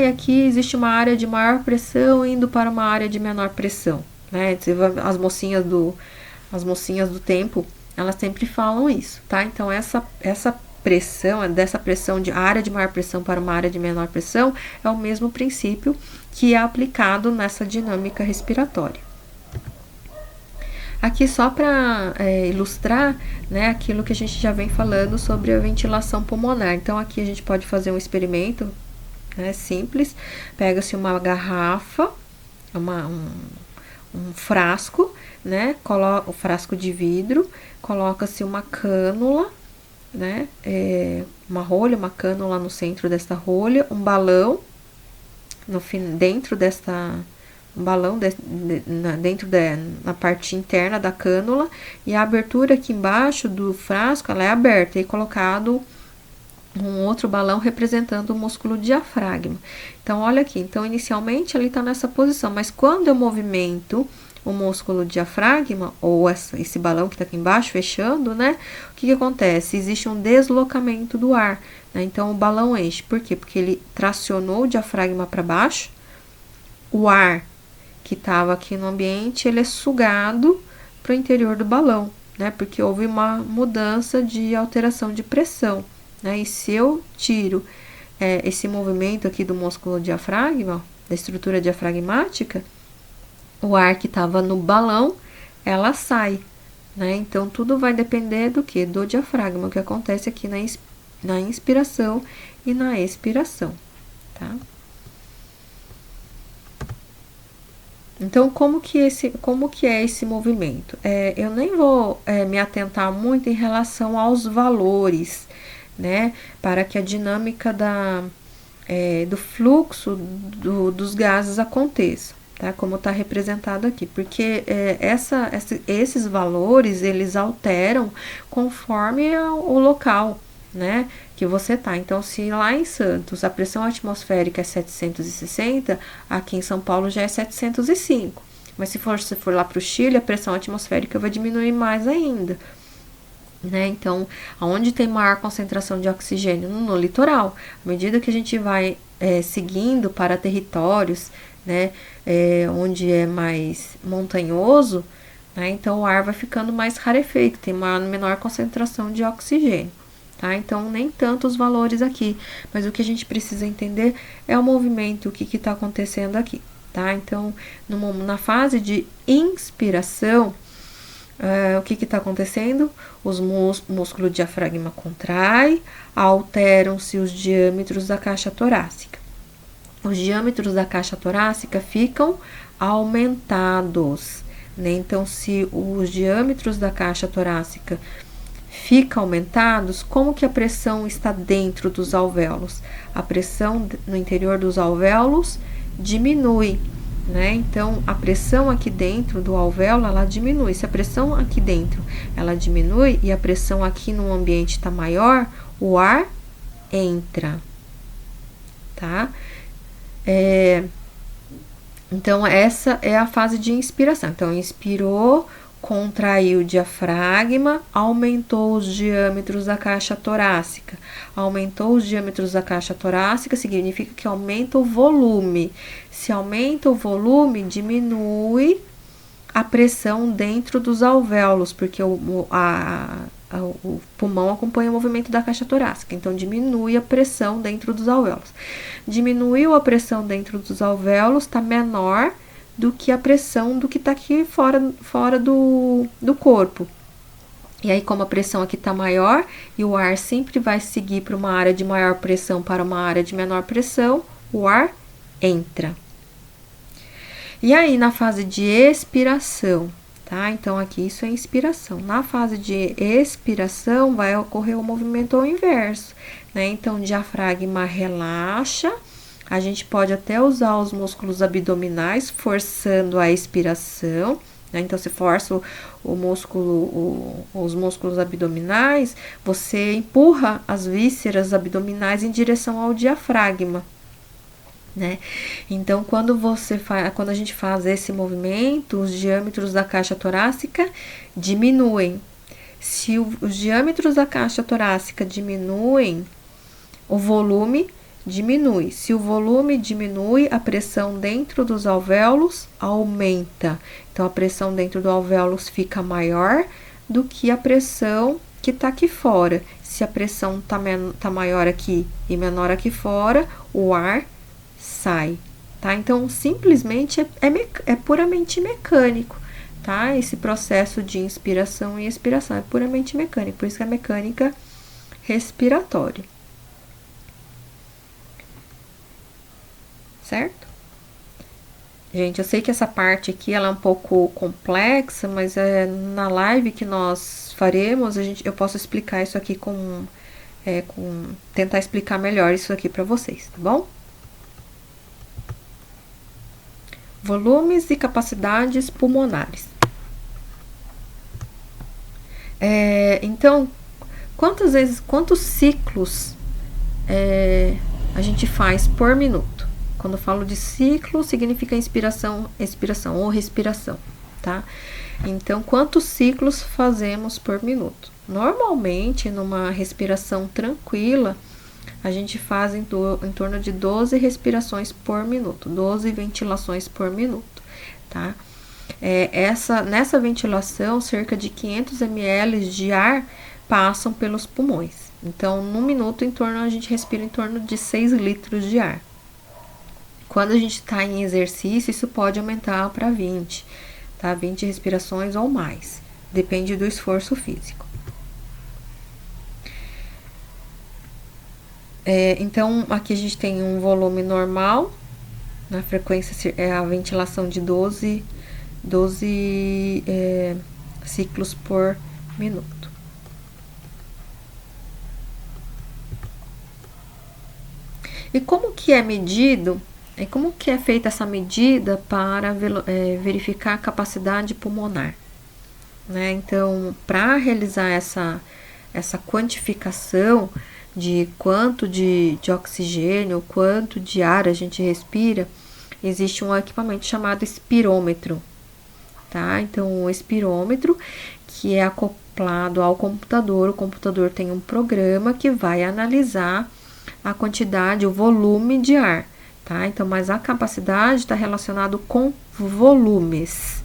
aqui existe uma área de maior pressão indo para uma área de menor pressão, né? As mocinhas do tempo, elas sempre falam isso, tá? Então, essa pressão, dessa pressão de área de maior pressão para uma área de menor pressão, é o mesmo princípio que é aplicado nessa dinâmica respiratória. Aqui só para ilustrar, né, aquilo que a gente já vem falando sobre a ventilação pulmonar. Então, aqui a gente pode fazer um experimento, né, simples. Pega-se uma garrafa, um frasco, né, o frasco de vidro, coloca-se uma cânula, né, uma rolha, uma cânula no centro desta rolha, um balão dentro na parte interna da cânula, e a abertura aqui embaixo do frasco, ela é aberta, e colocado um outro balão representando o músculo diafragma. Então, olha aqui, então inicialmente ele está nessa posição, mas quando eu movimento o músculo diafragma, ou esse balão que está aqui embaixo, fechando, né? O que acontece? Existe um deslocamento do ar, né? Então, o balão enche. Por quê? Porque ele tracionou o diafragma para baixo, o ar que estava aqui no ambiente, ele é sugado para o interior do balão, né? Porque houve uma mudança de alteração de pressão, né? E se eu tiro esse movimento aqui do músculo diafragma, da estrutura diafragmática, o ar que estava no balão, ela sai, né? Então, tudo vai depender do que? Do diafragma, o que acontece aqui na inspiração e na expiração, tá? Então, como que é esse movimento? Eu nem vou me atentar muito em relação aos valores, né? Para que a dinâmica do fluxo dos gases aconteça, tá? Como está representado aqui, porque esses valores, eles alteram conforme o local, né, que você tá. Então, se lá em Santos a pressão atmosférica é 760, aqui em São Paulo já é 705. Mas se você for lá para o Chile, a pressão atmosférica vai diminuir mais ainda. Né? Então, aonde tem maior concentração de oxigênio? No litoral. À medida que a gente vai seguindo para territórios, né, onde é mais montanhoso, né, então o ar vai ficando mais rarefeito, tem menor concentração de oxigênio. Tá? Então, nem tanto os valores aqui, mas o que a gente precisa entender é o movimento, o que está acontecendo aqui. Tá? Então, na fase de inspiração, o que está acontecendo? Os músculos do diafragma contraem, alteram-se os diâmetros da caixa torácica. Os diâmetros da caixa torácica ficam aumentados, né? Então, se os diâmetros da caixa torácica ficam aumentados, como que a pressão está dentro dos alvéolos? A pressão no interior dos alvéolos diminui, né? Então, a pressão aqui dentro do alvéolo, ela diminui. Se a pressão aqui dentro, ela diminui e a pressão aqui no ambiente está maior, o ar entra, tá? Então, essa é a fase de inspiração. Então, inspirou, contraiu o diafragma, aumentou os diâmetros da caixa torácica. Aumentou os diâmetros da caixa torácica significa que aumenta o volume. Se aumenta o volume, diminui a pressão dentro dos alvéolos, porque o pulmão acompanha o movimento da caixa torácica, então diminui a pressão dentro dos alvéolos. Diminuiu a pressão dentro dos alvéolos, está menor do que a pressão do que está aqui fora do corpo. E aí, como a pressão aqui está maior e o ar sempre vai seguir para uma área de maior pressão para uma área de menor pressão, o ar entra. E aí, na fase de expiração, tá? Então, aqui isso é inspiração. Na fase de expiração, vai ocorrer o movimento ao inverso, né? Então, o diafragma relaxa. A gente pode até usar os músculos abdominais, forçando a expiração, né? Então, se força os músculos abdominais, você empurra as vísceras abdominais em direção ao diafragma, né? Então, quando a gente faz esse movimento, os diâmetros da caixa torácica diminuem. Se os diâmetros da caixa torácica diminuem, o volume diminui. Se o volume diminui, a pressão dentro dos alvéolos aumenta. Então, a pressão dentro do alvéolos fica maior do que a pressão que está aqui fora. Se a pressão tá maior aqui e menor aqui fora, o ar sai, tá? Então, simplesmente é puramente mecânico, tá? Esse processo de inspiração e expiração é puramente mecânico, por isso que é mecânica respiratória. Certo? Gente, eu sei que essa parte aqui ela é um pouco complexa, mas na live que nós faremos, eu posso explicar isso aqui tentar explicar melhor isso aqui para vocês, tá bom? Volumes e capacidades pulmonares. Então, quantos ciclos a gente faz por minuto? Quando eu falo de ciclo, significa inspiração, expiração ou respiração, tá? Então, quantos ciclos fazemos por minuto? Normalmente, numa respiração tranquila, a gente faz em torno de 12 respirações por minuto, 12 ventilações por minuto, tá? Nessa ventilação, cerca de 500 ml de ar passam pelos pulmões. Então, no minuto, a gente respira em torno de 6 litros de ar. Quando a gente está em exercício, isso pode aumentar para 20, tá? 20 respirações ou mais, depende do esforço físico. Então, aqui a gente tem um volume normal, na frequência é a ventilação de 12 ciclos por minuto. E como que é medido? Como que é feita essa medida para verificar a capacidade pulmonar? Né? Então, para realizar essa quantificação de quanto de oxigênio, quanto de ar a gente respira, existe um equipamento chamado espirômetro, tá? Então, o espirômetro, que é acoplado ao computador, o computador tem um programa que vai analisar a quantidade, o volume de ar, tá? Então, mas a capacidade está relacionado com volumes.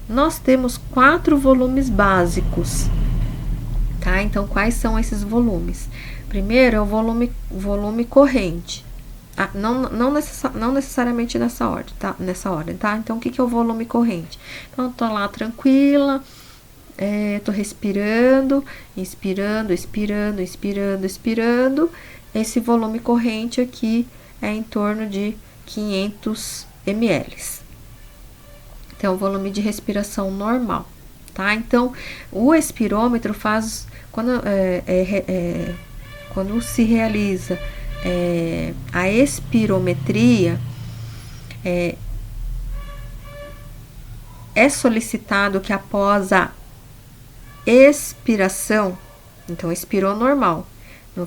Nós temos 4 volumes básicos, tá? Então, quais são esses volumes? Primeiro é o volume corrente. Não necessariamente nessa ordem, tá? Então, o que é o volume corrente? Então, eu tô lá tranquila, tô respirando, inspirando, expirando, inspirando, expirando. Esse volume corrente aqui é em torno de 500 ml. Então, o volume de respiração normal, tá? Então, o espirômetro faz, quando se realiza a espirometria, é solicitado que após a expiração, então expirou normal,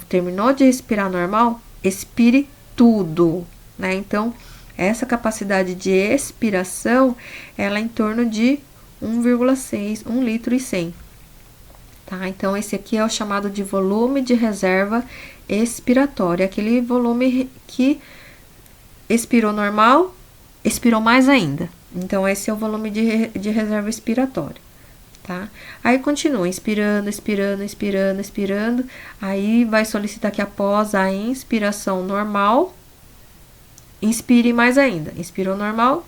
terminou de respirar normal, expire tudo, né? Então, essa capacidade de expiração, ela é em torno de 1,6, 1 litro e 100. Tá? Então, esse aqui é o chamado de volume de reserva expiratória, aquele volume que expirou normal, expirou mais ainda. Então, esse é o volume de reserva expiratória, tá? Aí, continua inspirando, expirando, expirando, expirando. Aí, vai solicitar que após a inspiração normal, inspire mais ainda. Inspirou normal,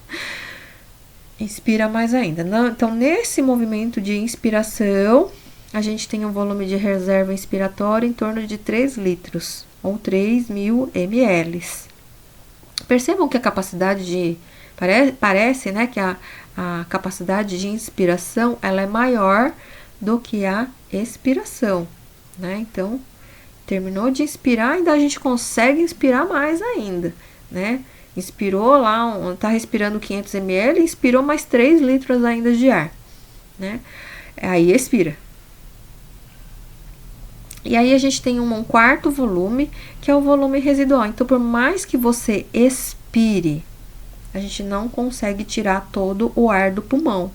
inspira mais ainda. Então, nesse movimento de inspiração, a gente tem um volume de reserva inspiratória em torno de 3 litros, ou 3.000 ml. Percebam que a capacidade de... Parece, né, que a capacidade de inspiração, ela é maior do que a expiração, né? Então, terminou de inspirar, ainda a gente consegue inspirar mais ainda, né? Inspirou lá, tá respirando 500 ml, inspirou mais 3 litros ainda de ar, né? Aí expira. E aí a gente tem um quarto volume, que é o volume residual. Então, por mais que você expire, a gente não consegue tirar todo o ar do pulmão.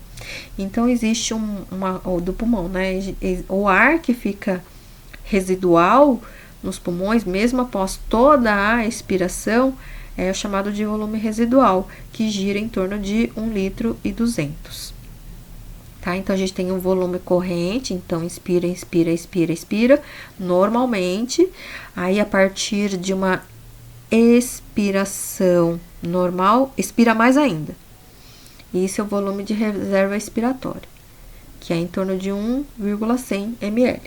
Então, existe do pulmão, né? O ar que fica residual nos pulmões, mesmo após toda a expiração, é o chamado de volume residual, que gira em torno de 1 litro e 200. Tá? Então, a gente tem um volume corrente, então, inspira, inspira, expira, expira, normalmente. Aí, a partir de uma expiração normal, expira mais ainda. Isso é o volume de reserva expiratória, que é em torno de 1,100 ml.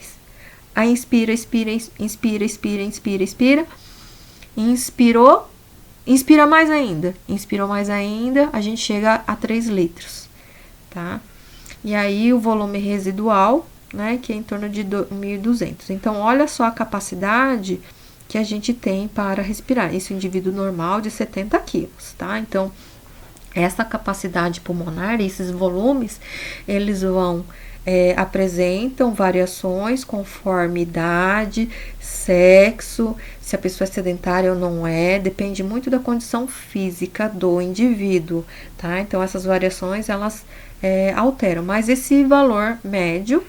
Aí, inspira, expira, inspira, expira, inspira, expira. Inspirou, inspira mais ainda. Inspirou mais ainda, a gente chega a 3 litros, tá? E aí, o volume residual, né, que é em torno de 1.200. Então, olha só a capacidade que a gente tem para respirar. Isso, indivíduo normal de 70 quilos, tá? Então, essa capacidade pulmonar, esses volumes, eles apresentam variações conforme idade, sexo, se a pessoa é sedentária ou não é, depende muito da condição física do indivíduo, tá? Então, essas variações, elas alteram, mas esse valor médio,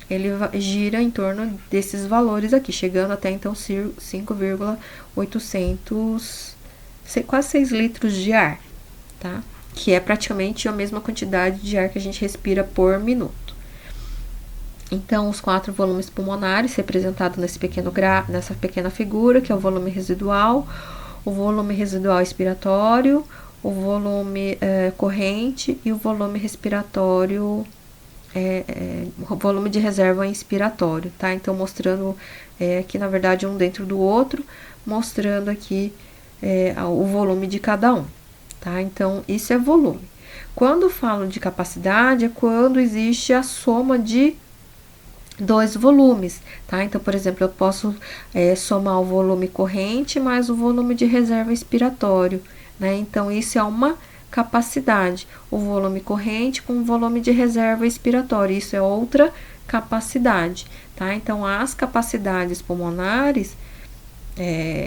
ele gira em torno desses valores aqui, chegando até então 5,800, quase 6 litros de ar, tá? Que é praticamente a mesma quantidade de ar que a gente respira por minuto. Então, os 4 volumes pulmonares, representados nessa pequena figura, que é o volume residual expiratório, o volume corrente e o volume respiratório, o volume de reserva inspiratório, tá? Então, mostrando aqui, na verdade, um dentro do outro, mostrando aqui o volume de cada um, tá? Então, isso é volume. Quando falo de capacidade, é quando existe a soma de 2 volumes, tá? Então, por exemplo, eu posso somar o volume corrente mais o volume de reserva expiratório, né? Então, isso é uma capacidade. O volume corrente com o volume de reserva expiratória, isso é outra capacidade, tá? Então, as capacidades pulmonares,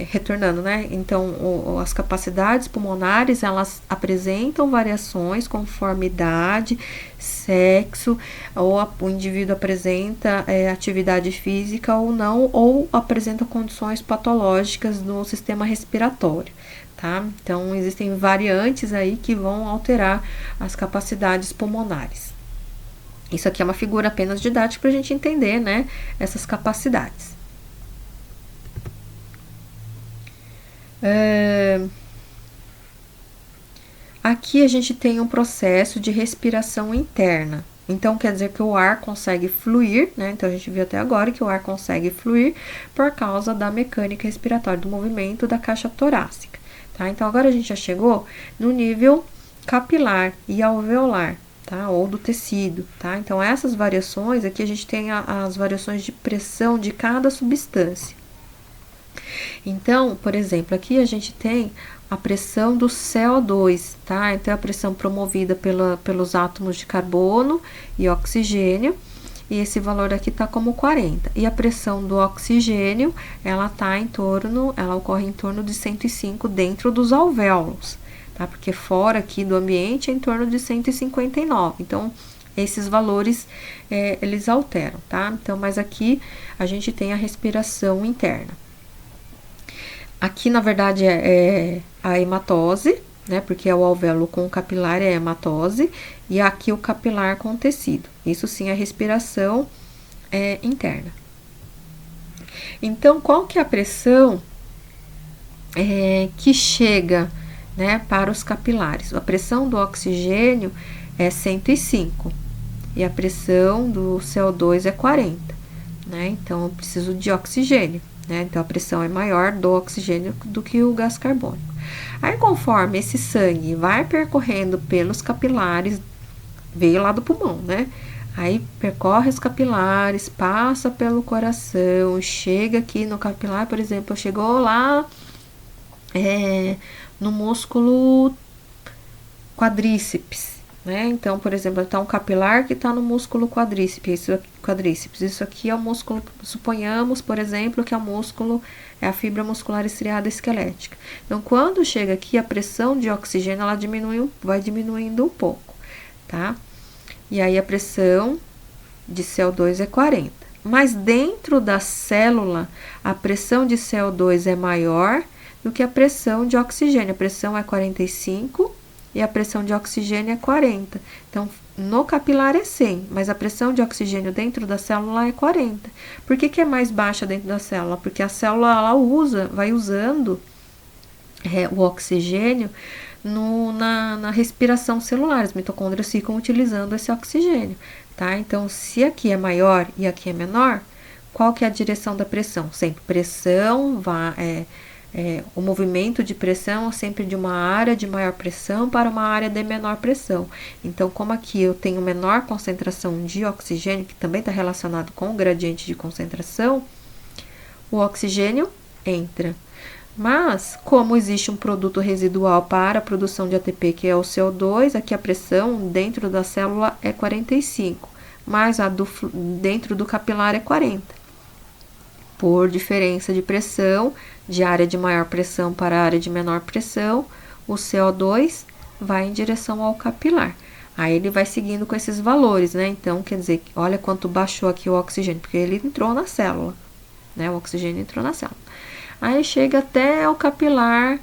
retornando, né? Então, as capacidades pulmonares, elas apresentam variações conforme idade, sexo, ou o indivíduo apresenta atividade física ou não, ou apresenta condições patológicas no sistema respiratório, tá? Então, existem variantes aí que vão alterar as capacidades pulmonares. Isso aqui é uma figura apenas didática para a gente entender, né, essas capacidades. Aqui a gente tem um processo de respiração interna. Então, quer dizer que o ar consegue fluir, né? Então, a gente viu até agora que o ar consegue fluir por causa da mecânica respiratória, do movimento da caixa torácica, tá? Então, agora a gente já chegou no nível capilar e alveolar, tá? Ou do tecido, tá? Então, essas variações, aqui a gente tem as variações de pressão de cada substância. Então, por exemplo, aqui a gente tem a pressão do CO2, tá? Então, a pressão promovida pelos átomos de carbono e oxigênio, e esse valor aqui tá como 40. E a pressão do oxigênio, ela ocorre em torno de 105 dentro dos alvéolos, tá? Porque fora aqui do ambiente é em torno de 159. Então, esses valores, eles alteram, tá? Então, mas aqui a gente tem a respiração interna. Aqui, na verdade, é a hematose, né? Porque é o alvéolo com o capilar é a hematose, e aqui o capilar com o tecido. Isso sim é respiração interna. Então, qual que é a pressão que chega, né, para os capilares? A pressão do oxigênio é 105 e a pressão do CO2 é 40, né? Então, eu preciso de oxigênio. Então, a pressão é maior do oxigênio do que o gás carbônico. Aí, conforme esse sangue vai percorrendo pelos capilares, veio lá do pulmão, né? Aí, percorre os capilares, passa pelo coração, chega aqui no capilar, por exemplo, chegou lá no músculo quadríceps, né? Então, por exemplo, tá um capilar que está no músculo quadríceps. Isso aqui é o músculo, suponhamos, por exemplo, que é a fibra muscular estriada esquelética. Então, quando chega aqui, a pressão de oxigênio, ela vai diminuindo um pouco, tá? E aí, a pressão de CO2 é 40. Mas dentro da célula, a pressão de CO2 é maior do que a pressão de oxigênio. A pressão é 45 e a pressão de oxigênio é 40. Então, no capilar é 100, mas a pressão de oxigênio dentro da célula é 40. Por que é mais baixa dentro da célula? Porque a célula, ela vai usando o oxigênio na respiração celular. As mitocôndrias ficam utilizando esse oxigênio, tá? Então, se aqui é maior e aqui é menor, qual que é a direção da pressão? Sempre pressão o movimento de pressão é sempre de uma área de maior pressão para uma área de menor pressão. Então, como aqui eu tenho menor concentração de oxigênio, que também está relacionado com o gradiente de concentração, o oxigênio entra. Mas, como existe um produto residual para a produção de ATP, que é o CO2, aqui a pressão dentro da célula é 45, mas a dentro do capilar é 40. Por diferença de pressão, de área de maior pressão para a área de menor pressão, o CO2 vai em direção ao capilar. Aí ele vai seguindo com esses valores, né? Então, quer dizer, olha quanto baixou aqui o oxigênio, porque ele entrou na célula, né? O oxigênio entrou na célula. Aí chega até o capilar,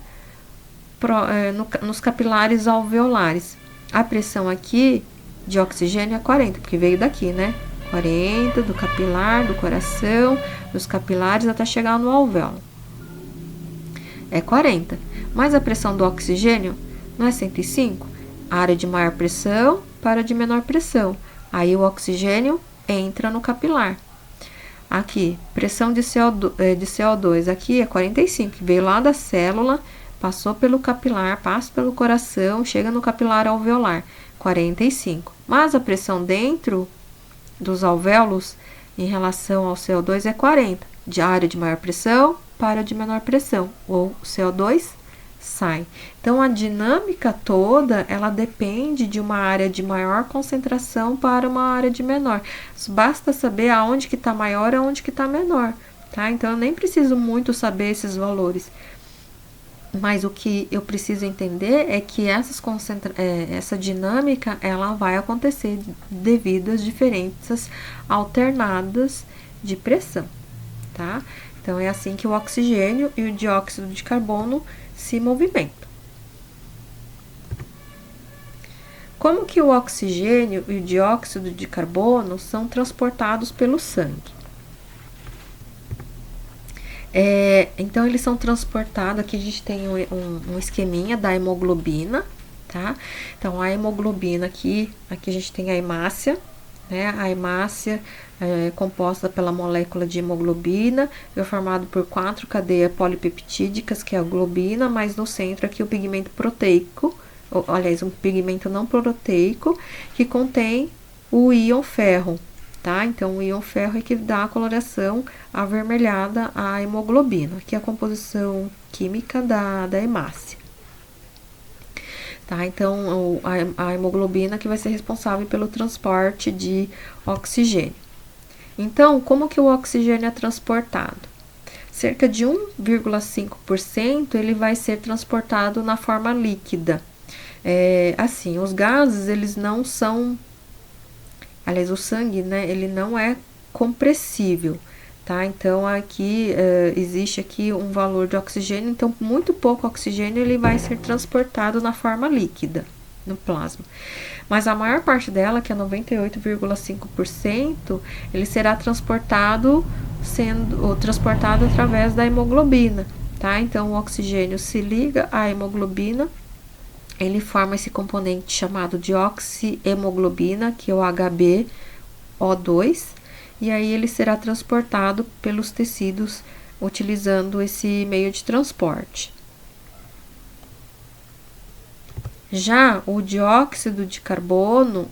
nos capilares alveolares. A pressão aqui de oxigênio é 40, porque veio daqui, né? 40 do capilar, do coração, dos capilares até chegar no alvéolo. É 40. Mas a pressão do oxigênio não é 105? Área de maior pressão para de menor pressão. Aí o oxigênio entra no capilar. Aqui, pressão de CO2 aqui é 45, veio lá da célula, passou pelo capilar, passa pelo coração, chega no capilar alveolar, 45. Mas a pressão dentro dos alvéolos em relação ao CO2 é 40, de área de maior pressão para de menor pressão, ou CO2 sai. Então, a dinâmica toda, ela depende de uma área de maior concentração para uma área de menor. Basta saber aonde que está maior e aonde que está menor. tá? Então, eu nem preciso muito saber esses valores. Mas o que eu preciso entender é que essa dinâmica, ela vai acontecer devido às diferenças alternadas de pressão, tá? Então, é assim que o oxigênio e o dióxido de carbono se movimentam. Como que o oxigênio e o dióxido de carbono são transportados pelo sangue? Então, eles são transportados, aqui a gente tem um esqueminha da hemoglobina, tá? Então, a hemoglobina aqui a gente tem a hemácia, né? A hemácia é composta pela molécula de hemoglobina, é formado por 4 cadeias polipeptídicas, que é a globina, mas no centro aqui o pigmento proteico, aliás, um pigmento não proteico, que contém o íon ferro, tá? Então, o íon ferro é que dá a coloração avermelhada à hemoglobina, que é a composição química da hemácia. Tá? Então, a hemoglobina que vai ser responsável pelo transporte de oxigênio. Então, como que o oxigênio é transportado? Cerca de 1,5% ele vai ser transportado na forma líquida. Assim, os gases, eles não são... Aliás, o sangue, né, ele não é compressível, tá? Então, aqui, existe aqui um valor de oxigênio, então, muito pouco oxigênio, ele vai ser transportado na forma líquida, no plasma. Mas a maior parte dela, que é 98,5%, ele será transportado através da hemoglobina, tá? Então, o oxigênio se liga à hemoglobina, ele forma esse componente chamado de oxihemoglobina, que é o HbO2, e aí ele será transportado pelos tecidos utilizando esse meio de transporte. Já o dióxido de carbono,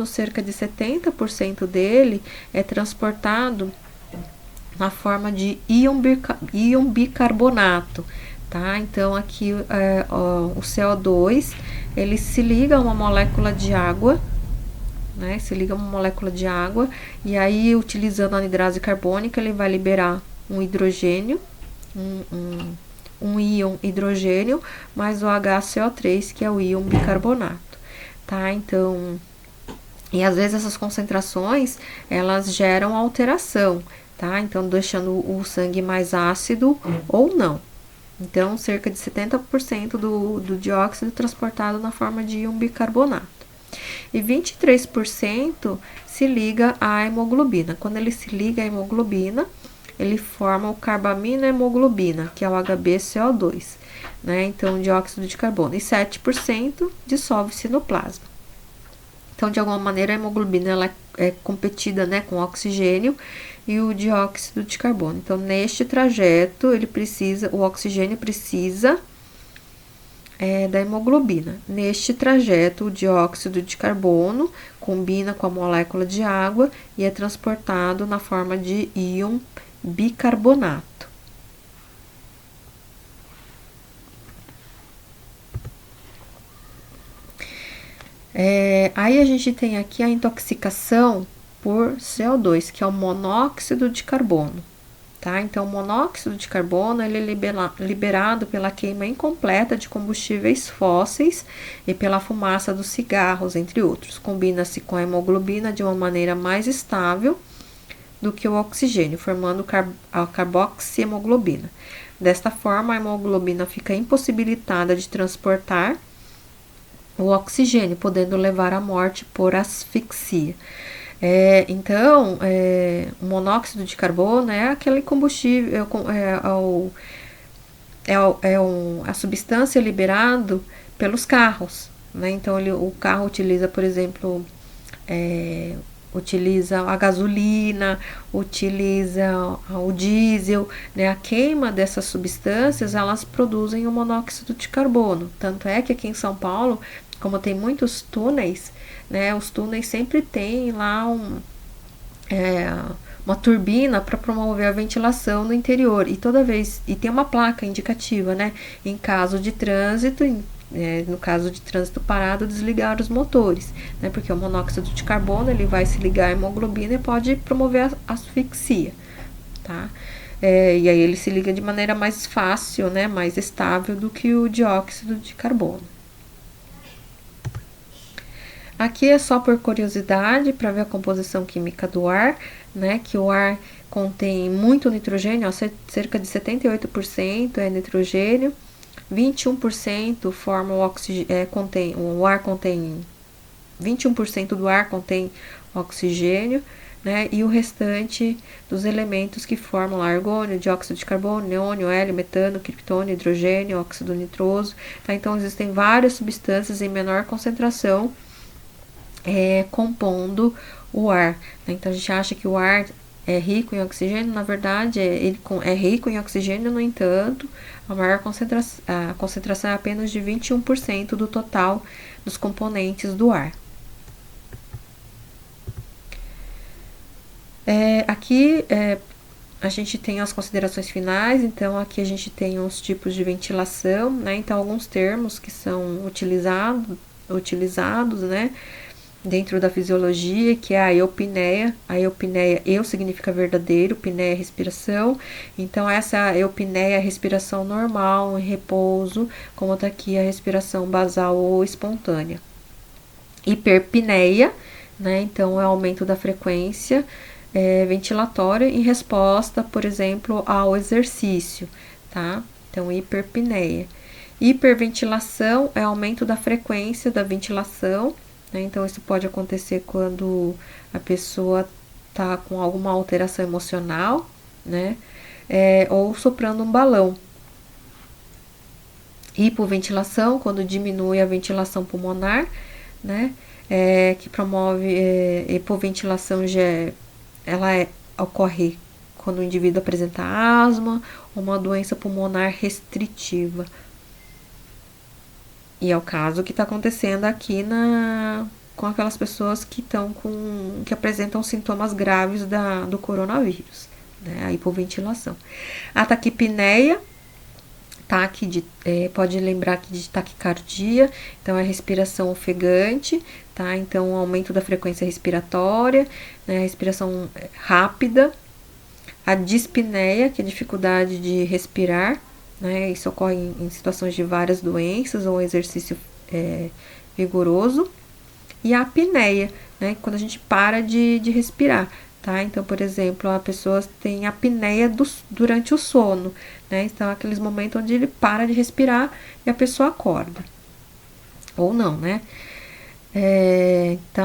cerca de 70% dele é transportado na forma de íon bicarbonato, tá? Então, aqui o CO2, ele se liga a uma molécula de água, né? Se liga a uma molécula de água, e aí, utilizando a anidrase carbônica, ele vai liberar um hidrogênio, um íon hidrogênio, mais o HCO3, que é o íon bicarbonato, tá? Então, e às vezes essas concentrações, elas geram alteração, tá? Então, deixando o sangue mais ácido ou não. Então, cerca de 70% do dióxido transportado na forma de íon bicarbonato. E 23% se liga à hemoglobina. Quando ele se liga à hemoglobina, ele forma o carbamina-hemoglobina, que é o HbCO2, né? Então, dióxido de carbono. E 7% dissolve-se no plasma. Então, de alguma maneira, a hemoglobina ela é competida, né, com o oxigênio e o dióxido de carbono. Então, neste trajeto, o oxigênio precisa da hemoglobina. Neste trajeto, o dióxido de carbono combina com a molécula de água e é transportado na forma de íon bicarbonato. Aí a gente tem aqui a intoxicação por CO2, que é o monóxido de carbono, tá? Então, o monóxido de carbono, ele é liberado pela queima incompleta de combustíveis fósseis e pela fumaça dos cigarros, entre outros. Combina-se com a hemoglobina de uma maneira mais estável do que o oxigênio, formando a carboxihemoglobina. Desta forma, a hemoglobina fica impossibilitada de transportar o oxigênio, podendo levar à morte por asfixia. Então, o monóxido de carbono é aquele combustível, a substância liberada pelos carros, né? Então, o carro utiliza, por exemplo, utiliza a gasolina, utiliza o diesel, né? A queima dessas substâncias, elas produzem o monóxido de carbono. Tanto é que aqui em São Paulo, como tem muitos túneis, né? Os túneis sempre tem lá uma turbina para promover a ventilação no interior. E toda vez, e tem uma placa indicativa, né? Em caso de trânsito, no caso de trânsito parado, desligar os motores, né? Porque o monóxido de carbono, ele vai se ligar à hemoglobina e pode promover a asfixia, tá? E aí ele se liga de maneira mais fácil, né, mais estável do que o dióxido de carbono. Aqui é só por curiosidade, para ver a composição química do ar, né, que o ar contém muito nitrogênio, ó, cerca de 78% é nitrogênio, 21% forma o oxigênio, o ar contém 21% do ar contém oxigênio, né, e o restante dos elementos que formam argônio, dióxido de carbono, neônio, hélio, metano, criptônio, hidrogênio, óxido nitroso, tá? Então existem várias substâncias em menor concentração compondo o ar, né? Então a gente acha que o ar é rico em oxigênio, na verdade ele é rico em oxigênio, no entanto, a concentração é apenas de 21% do total dos componentes do ar. Aqui a gente tem as considerações finais, então aqui a gente tem os tipos de ventilação, né? Então alguns termos que são utilizados, né, dentro da fisiologia, que é a eupneia. A eupneia, eu significa verdadeiro, pneia é respiração. Então essa eupneia é a respiração normal, em repouso, como tá aqui a respiração basal ou espontânea. Hiperpneia, né? Então é o aumento da frequência ventilatória em resposta, por exemplo, ao exercício, tá? Então, hiperpneia. Hiperventilação é aumento da frequência da ventilação, né? Então, isso pode acontecer quando a pessoa tá com alguma alteração emocional, né? Ou soprando um balão. Hipoventilação, quando diminui a ventilação pulmonar, né? Que promove hipoventilação ocorre quando o indivíduo apresenta asma ou uma doença pulmonar restritiva. E é o caso que está acontecendo aqui com aquelas pessoas que apresentam sintomas graves do coronavírus, né? A hipoventilação. A taquipneia, pode lembrar aqui de taquicardia, então é respiração ofegante, tá? Então, aumento da frequência respiratória, né? Respiração rápida. A dispneia, que é dificuldade de respirar, né? Isso ocorre em situações de várias doenças ou exercício vigoroso. E a apneia, né? Quando a gente para de respirar, tá? Então, por exemplo, a pessoa tem apneia durante o sono, né? Então, aqueles momentos onde ele para de respirar e a pessoa acorda. Ou não, né?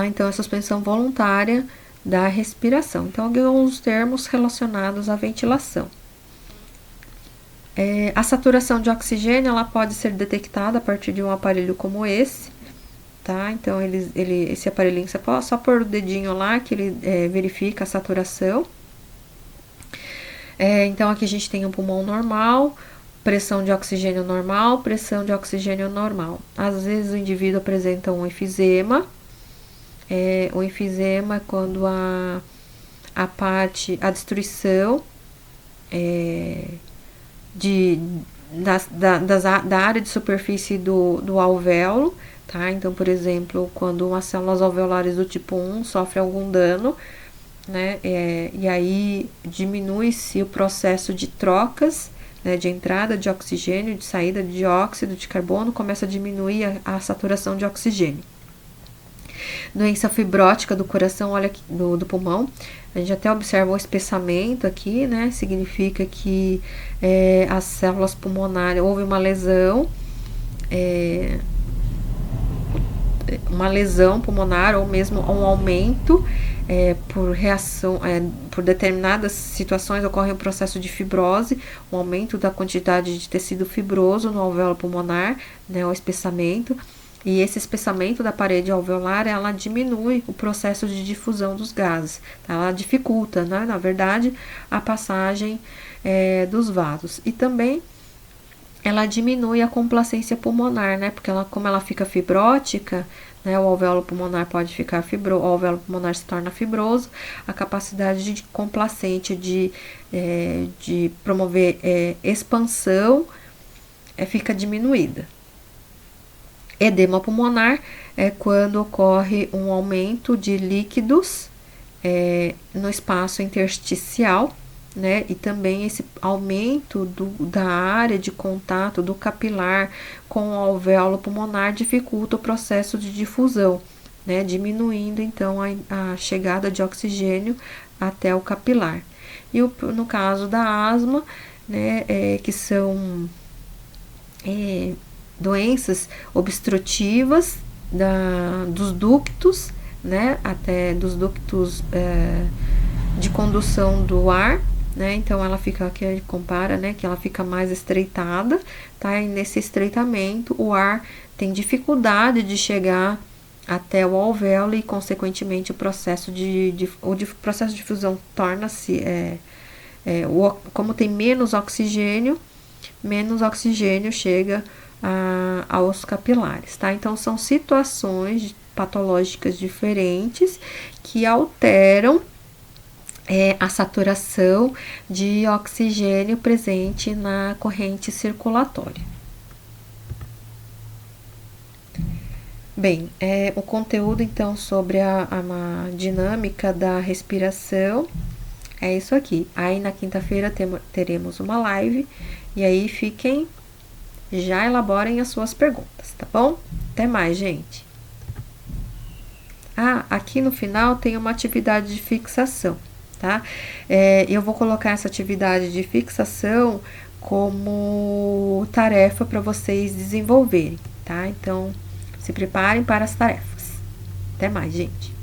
Então, é suspensão voluntária da respiração. Então, alguns termos relacionados à ventilação. A saturação de oxigênio, ela pode ser detectada a partir de um aparelho como esse, tá? Então, esse aparelhinho, você pode só pôr o dedinho lá, que ele verifica a saturação. Então, aqui a gente tem um pulmão normal, pressão de oxigênio normal, pressão de oxigênio normal. Às vezes o indivíduo apresenta um enfisema. O enfisema é quando a destruição da área de superfície do alvéolo, tá? Então, por exemplo, quando umas células alveolares do tipo 1 sofrem algum dano, né? E aí diminui-se o processo de trocas, né, de entrada de oxigênio, de saída de dióxido de carbono, começa a diminuir a saturação de oxigênio. Doença fibrótica do coração, olha aqui, do pulmão, a gente até observa o espessamento aqui, né? Significa que as células pulmonares, houve uma lesão pulmonar, ou mesmo um aumento por reação, por determinadas situações ocorre um processo de fibrose, um aumento da quantidade de tecido fibroso no alvéolo pulmonar, né, o espessamento, e esse espessamento da parede alveolar, ela diminui o processo de difusão dos gases, tá? Ela dificulta, né, na verdade, a passagem dos vasos, e também ela diminui a complacência pulmonar, né, porque como ela fica fibrótica, né, o alvéolo pulmonar pode ficar o alvéolo pulmonar se torna fibroso, a capacidade de complacente de promover expansão fica diminuída. Edema pulmonar é quando ocorre um aumento de líquidos no espaço intersticial, né? E também esse aumento da área de contato do capilar com o alvéolo pulmonar dificulta o processo de difusão, né? Diminuindo então a chegada de oxigênio até o capilar. E no caso da asma, né, que são doenças obstrutivas dos ductos, né, até dos ductos de condução do ar, né, então ela fica, aqui a gente compara, né, que ela fica mais estreitada, tá, e nesse estreitamento o ar tem dificuldade de chegar até o alvéolo e, consequentemente, o processo de difusão torna-se, como tem menos oxigênio chega aos capilares, tá? Então, são situações patológicas diferentes que alteram a saturação de oxigênio presente na corrente circulatória. Bem, o conteúdo então sobre a dinâmica da respiração é isso aqui. Aí na quinta-feira teremos uma live e aí já elaborem as suas perguntas, tá bom? Até mais, gente. Aqui no final tem uma atividade de fixação, tá? Eu vou colocar essa atividade de fixação como tarefa para vocês desenvolverem, tá? Então, se preparem para as tarefas. Até mais, gente.